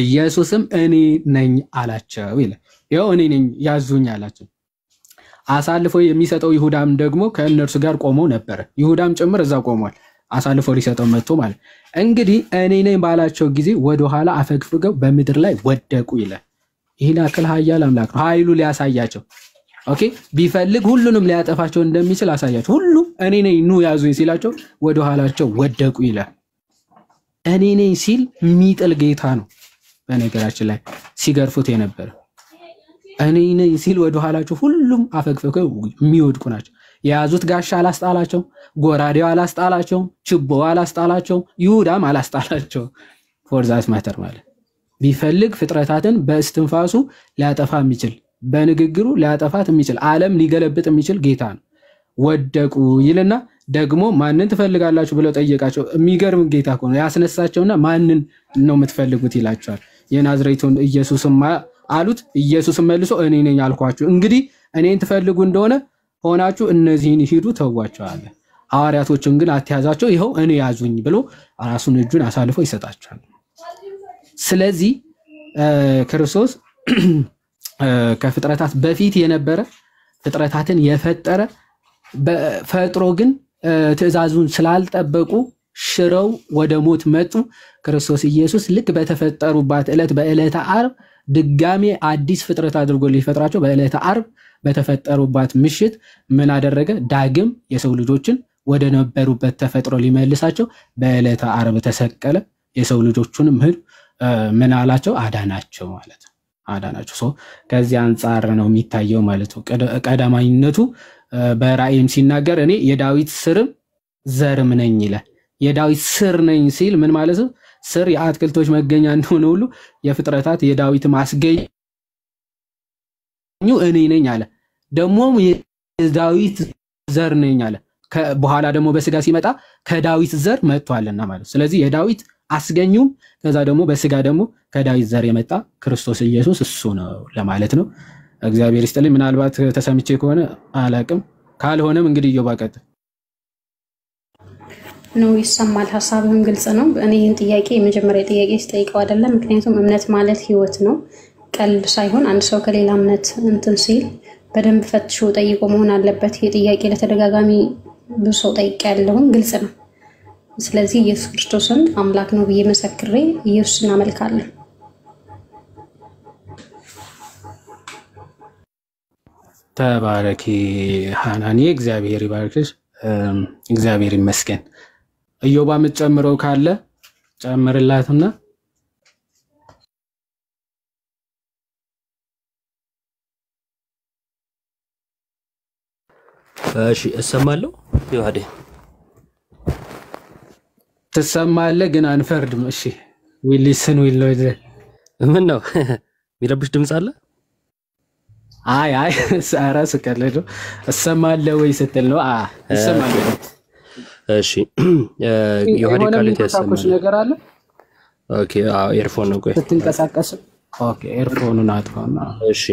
ኢየሱስም እኔ ነኝ አላቸው ይላል። ይኸው እኔ ነኝ ያዙኝ አላቸው። አሳልፎ የሚሰጠው ይሁዳም ደግሞ ከእነርሱ ጋር ቆሞ ነበር። ይሁዳም ጭምር እዛ ቆሟል። አሳልፎ ሊሰጠው መጥቶ ማለት እንግዲህ እኔ ነኝ ባላቸው ጊዜ ወደኋላ አፈግፍገው በምድር ላይ ወደቁ ይላል። ይህን ያክል ኃያል አምላክ ነው። ኃይሉ ሊያሳያቸው ኦኬ ቢፈልግ ሁሉንም ሊያጠፋቸው እንደሚችል አሳያቸው። ሁሉም እኔ ነኝ ኑ ያዙኝ ሲላቸው ወደኋላቸው ወደቁ ይላል። እኔ ነኝ ሲል የሚጥል ጌታ ነው። በነገራችን ላይ ሲገርፉት የነበረ እኔ ነኝ ሲል ወደኋላቸው ሁሉም አፈግፍገው የሚወድቁ ናቸው። የያዙት ጋሻ አላስጣላቸው፣ ጎራዴው አላስጣላቸው፣ ችቦ አላስጣላቸው፣ ይሁዳም አላስጣላቸው። ፎርዛት ማተር ማለት ቢፈልግ ፍጥረታትን በእስትንፋሱ ሊያጠፋ የሚችል በንግግሩ ሊያጠፋት የሚችል ዓለም ሊገለብጥ የሚችል ጌታ ነው። ወደቁ ይልና ደግሞ ማንን ትፈልጋላችሁ ብለው ጠየቃቸው። የሚገርም ጌታ እኮ ነው ያስነሳቸውና ማንን ነው የምትፈልጉት ይላቸዋል። የናዝሬቱን ኢየሱስም አሉት። ኢየሱስም መልሶ እኔ ነኝ አልኳችሁ። እንግዲህ እኔን ትፈልጉ እንደሆነ ሆናችሁ እነዚህን ሂዱ ተዋቸው አለ። ሐዋርያቶችን ግን አትያዛቸው፣ ይኸው እኔ ያዙኝ ብሎ ራሱን እጁን አሳልፎ ይሰጣቸዋል። ስለዚህ ክርስቶስ ከፍጥረታት በፊት የነበረ ፍጥረታትን የፈጠረ ፈጥሮ ግን ትእዛዙን ስላልጠበቁ ሽረው ወደ ሞት መጡ። ክርስቶስ ኢየሱስ ልክ በተፈጠሩባት ዕለት በዕለተ ዓርብ ድጋሜ አዲስ ፍጥረት አድርጎ ሊፈጥራቸው በዕለተ ዓርብ በተፈጠሩባት ምሽት ምን አደረገ? ዳግም የሰው ልጆችን ወደ ነበሩበት ተፈጥሮ ሊመልሳቸው በዕለተ ዓርብ ተሰቀለ። የሰው ልጆቹንም ምን አላቸው? አዳናቸው ማለት ነው። አዳናቸው። ከዚህ አንጻር ነው የሚታየው ማለት ነው። ቀዳማዊነቱ በራእይም ሲናገር እኔ የዳዊት ስርም ዘርም ነኝ ይላል። የዳዊት ስር ነኝ ሲል ምን ማለት ነው? ስር የአትክልቶች መገኛ እንደሆነ ሁሉ የፍጥረታት የዳዊት ማስገኙ እኔ ነኝ አለ። ደግሞም የዳዊት ዘር ነኝ አለ። በኋላ ደግሞ በስጋ ሲመጣ ከዳዊት ዘር መጥቷልና ማለት። ስለዚህ የዳዊት አስገኙም ከዛ ደግሞ በስጋ ደግሞ ከዳዊት ዘር የመጣ ክርስቶስ ኢየሱስ እሱ ነው ለማለት ነው። እግዚአብሔር ይስጥልኝ። ምናልባት ተሰምቼ ከሆነ አላቅም፣ ካልሆነም እንግዲህ ኢዮብ ቀጥል ነው። ይሰማል። ሐሳብህም ግልጽ ነው። እኔ ይህን ጥያቄ የመጀመሪያ ጥያቄ ስጠይቀው አይደለም፣ ምክንያቱም እምነት ማለት ህይወት ነው፣ ቀልድ ሳይሆን አንድ ሰው ከሌላ እምነት እንትን ሲል በደንብ ፈትሾ ጠይቆ መሆን አለበት። ይህ ጥያቄ ለተደጋጋሚ ብዙ ሰው ጠይቄ ያለውን ግልጽ ነው። ስለዚህ ኢየሱስ ክርስቶስን አምላክ ነው ብዬ መሰክሬ ኢየሱስን አመልካለሁ። ተባረኪ ሃናኒ፣ እግዚአብሔር ይባርክሽ። እግዚአብሔር ይመስገን። ኢዮባ የምትጨምረው ካለ ጨምርላትና እሺ እሰማለሁ። ይዋዴ ትሰማለህ ግን አንፈርድም። እሺ ዊሊስን ዊል ነው ይዘ ምን ነው የሚረብሽ ድምጽ አለ? አይ ሳራ ስቀልዶ እሰማለሁ ወይ ስትል ነው። እሰማለሁ። እሺ ይዋዴ ቃልት ያሰማል ነገር አለ። ኦኬ ኤርፎን ነው። ቆይ ስትንቀሳቀስ ኦኬ ኤርፎኑን አጥፋና። እሺ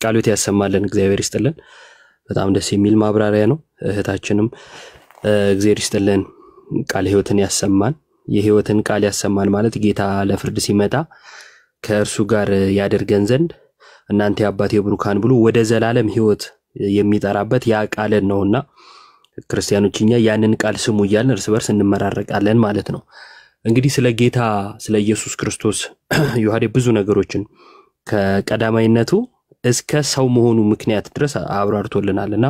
ቃልት ያሰማልን። እግዚአብሔር ይስጥልን። በጣም ደስ የሚል ማብራሪያ ነው። እህታችንም እግዚአብሔር ይስጥልን ቃል ህይወትን ያሰማን። የህይወትን ቃል ያሰማን ማለት ጌታ ለፍርድ ሲመጣ ከእርሱ ጋር ያደርገን ዘንድ እናንተ የአባቴ ብሩካን ብሎ ወደ ዘላለም ህይወት የሚጠራበት ያ ቃልን ነውና ክርስቲያኖችኛ ያንን ቃል ስሙ እያልን እርስ በርስ እንመራረቃለን ማለት ነው። እንግዲህ ስለ ጌታ ስለ ኢየሱስ ክርስቶስ ዮሐዴ ብዙ ነገሮችን ከቀዳማይነቱ እስከ ሰው መሆኑ ምክንያት ድረስ አብራርቶልናልና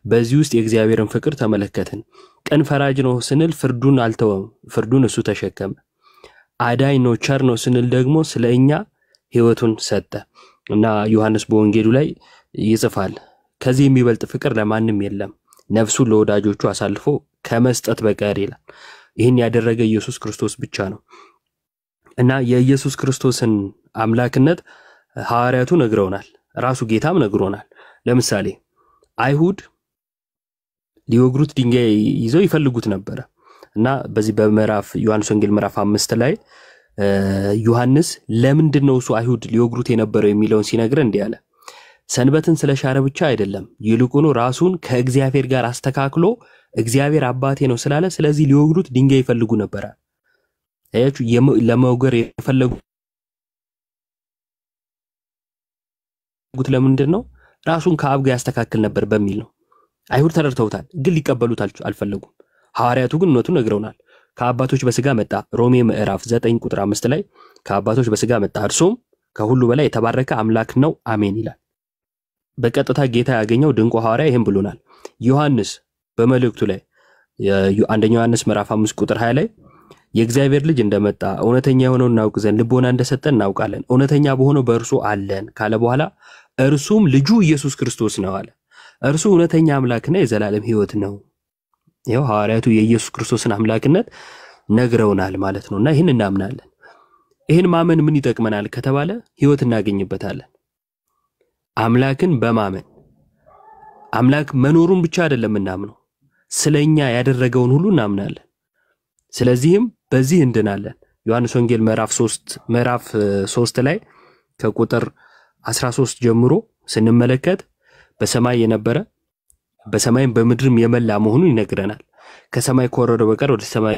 በዚህ ውስጥ የእግዚአብሔርን ፍቅር ተመለከትን። ቀን ፈራጅ ነው ስንል ፍርዱን አልተወም፣ ፍርዱን እሱ ተሸከመ። አዳኝ ነው ቸር ነው ስንል ደግሞ ስለኛ ህይወቱን ሰጠ እና ዮሐንስ በወንጌሉ ላይ ይጽፋል ከዚህ የሚበልጥ ፍቅር ለማንም የለም ነፍሱን ለወዳጆቹ አሳልፎ ከመስጠት በቀር ይላል። ይህን ያደረገ ኢየሱስ ክርስቶስ ብቻ ነው እና የኢየሱስ ክርስቶስን አምላክነት ሐዋርያቱ ነግረውናል፣ ራሱ ጌታም ነግሮናል። ለምሳሌ አይሁድ ሊወግሩት ድንጋይ ይዘው ይፈልጉት ነበር እና በዚህ በምዕራፍ ዮሐንስ ወንጌል ምዕራፍ 5 ላይ ዮሐንስ ለምንድን ነው እሱ አይሁድ ሊወግሩት የነበረው የሚለውን ሲነግረን እንዲህ አለ። ሰንበትን ስለሻረ ብቻ አይደለም ይልቁኑ ራሱን ከእግዚአብሔር ጋር አስተካክሎ እግዚአብሔር አባቴ ነው ስላለ ስለዚህ ሊወግሩት ድንጋይ ይፈልጉ ነበር። አያችሁ ለመውገር የፈለጉት ለምንድን ነው? ራሱን ከአብ ጋር ያስተካክል ነበር በሚል ነው። አይሁድ ተረድተውታል፣ ግን ሊቀበሉት አልፈለጉም። ሐዋርያቱ ግን እውነቱን ነግረውናል። ከአባቶች በስጋ መጣ ሮሜ ምዕራፍ 9 ቁጥር 5 ላይ ከአባቶች በስጋ መጣ እርሱም ከሁሉ በላይ የተባረከ አምላክ ነው አሜን ይላል። በቀጥታ ጌታ ያገኘው ድንቁ ሐዋርያ ይሄን ብሎናል። ዮሐንስ በመልእክቱ ላይ አንደኛ ዮሐንስ ምዕራፍ 5 ቁጥር 20 ላይ የእግዚአብሔር ልጅ እንደመጣ እውነተኛ የሆነውን እናውቅ ዘንድ ልቦና እንደሰጠን እናውቃለን፣ እውነተኛ በሆነው በእርሱ አለን ካለ በኋላ እርሱም ልጁ ኢየሱስ ክርስቶስ ነው አለ። እርሱ እውነተኛ አምላክና የዘላለም ሕይወት ነው። ይሄው ሐዋርያቱ የኢየሱስ ክርስቶስን አምላክነት ነግረውናል ማለት ነውና ይሄን እናምናለን። ይሄን ማመን ምን ይጠቅመናል ከተባለ ሕይወት እናገኝበታለን። አምላክን በማመን አምላክ መኖሩን ብቻ አይደለም እናምነው፣ ስለኛ ያደረገውን ሁሉ እናምናለን። ስለዚህም በዚህ እንድናለን። ዮሐንስ ወንጌል ምዕራፍ 3 ላይ ከቁጥር 13 ጀምሮ ስንመለከት በሰማይ የነበረ በሰማይም በምድርም የመላ መሆኑን ይነግረናል። ከሰማይ ከወረደው በቀር ወደ ሰማይ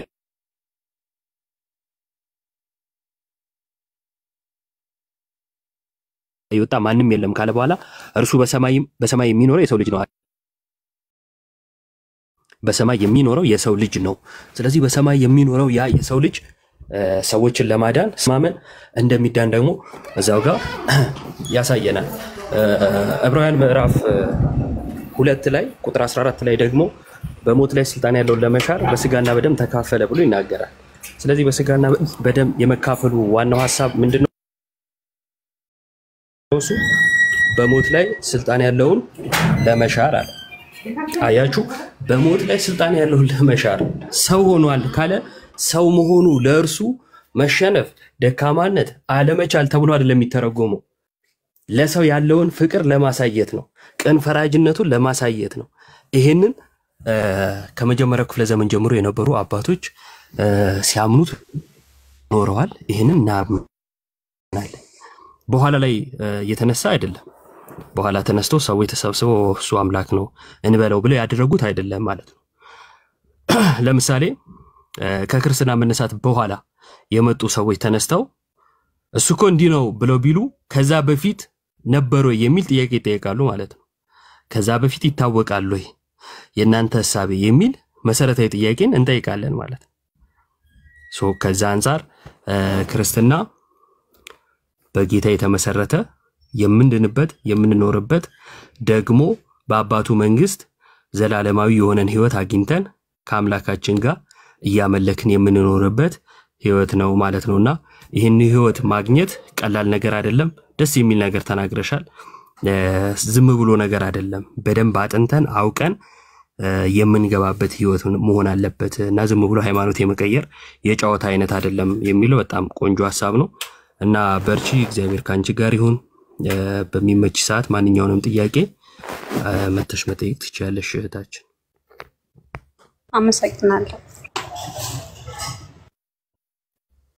ይወጣ ማንም የለም ካለ በኋላ እርሱ በሰማይ የሚኖረው የሰው ልጅ ነው። በሰማይ የሚኖረው የሰው ልጅ ነው። ስለዚህ በሰማይ የሚኖረው ያ የሰው ልጅ ሰዎችን ለማዳን ማመን እንደሚዳን ደግሞ እዛው ጋር ያሳየናል። ዕብራውያን ምዕራፍ 2 ላይ ቁጥር 14 ላይ ደግሞ በሞት ላይ ስልጣን ያለው ለመሻር በስጋና በደም ተካፈለ ብሎ ይናገራል። ስለዚህ በስጋና በደም የመካፈሉ ዋናው ሐሳብ ምንድነው? እሱ በሞት ላይ ስልጣን ያለውን ለመሻር አለ። አያችሁ በሞት ላይ ስልጣን ያለውን ለመሻር ሰው ሆኗል ካለ ሰው መሆኑ ለእርሱ መሸነፍ፣ ደካማነት፣ አለመቻል ተብሎ አይደለም የሚተረጎመው። ለሰው ያለውን ፍቅር ለማሳየት ነው፣ ቅን ፈራጅነቱን ለማሳየት ነው። ይሄንን ከመጀመሪያው ክፍለ ዘመን ጀምሮ የነበሩ አባቶች ሲያምኑት ኖረዋል። ይሄንን እናምናለን። በኋላ ላይ የተነሳ አይደለም። በኋላ ተነስቶ ሰዎች ተሰብስበው እሱ አምላክ ነው እንበለው ብለው ያደረጉት አይደለም ማለት ነው። ለምሳሌ ከክርስትና መነሳት በኋላ የመጡ ሰዎች ተነስተው እሱ እኮ እንዲህ ነው ብለው ቢሉ ከዛ በፊት ነበሩ የሚል ጥያቄ ይጠይቃሉ ማለት ነው። ከዛ በፊት ይታወቃል ወይ የናንተ ሐሳብ የሚል መሰረታዊ ጥያቄን እንጠይቃለን ማለት ነው። ከዛ አንፃር ክርስትና በጌታ የተመሰረተ የምንድንበት የምንኖርበት ደግሞ በአባቱ መንግስት ዘላለማዊ የሆነን ህይወት አግኝተን ከአምላካችን ጋር እያመለክን የምንኖርበት ህይወት ነው ማለት ነውና ይህን ህይወት ማግኘት ቀላል ነገር አይደለም። ደስ የሚል ነገር ተናግረሻል። ዝም ብሎ ነገር አይደለም። በደንብ አጥንተን አውቀን የምንገባበት ህይወት መሆን አለበት እና ዝም ብሎ ሃይማኖት የመቀየር የጫወታ አይነት አይደለም የሚለው በጣም ቆንጆ ሐሳብ ነው እና በርቺ፣ እግዚአብሔር ካንቺ ጋር ይሁን። በሚመች ሰዓት ማንኛውንም ጥያቄ መተሽ መጠየቅ ትችያለሽ እህታችን። አመሰግናለሁ።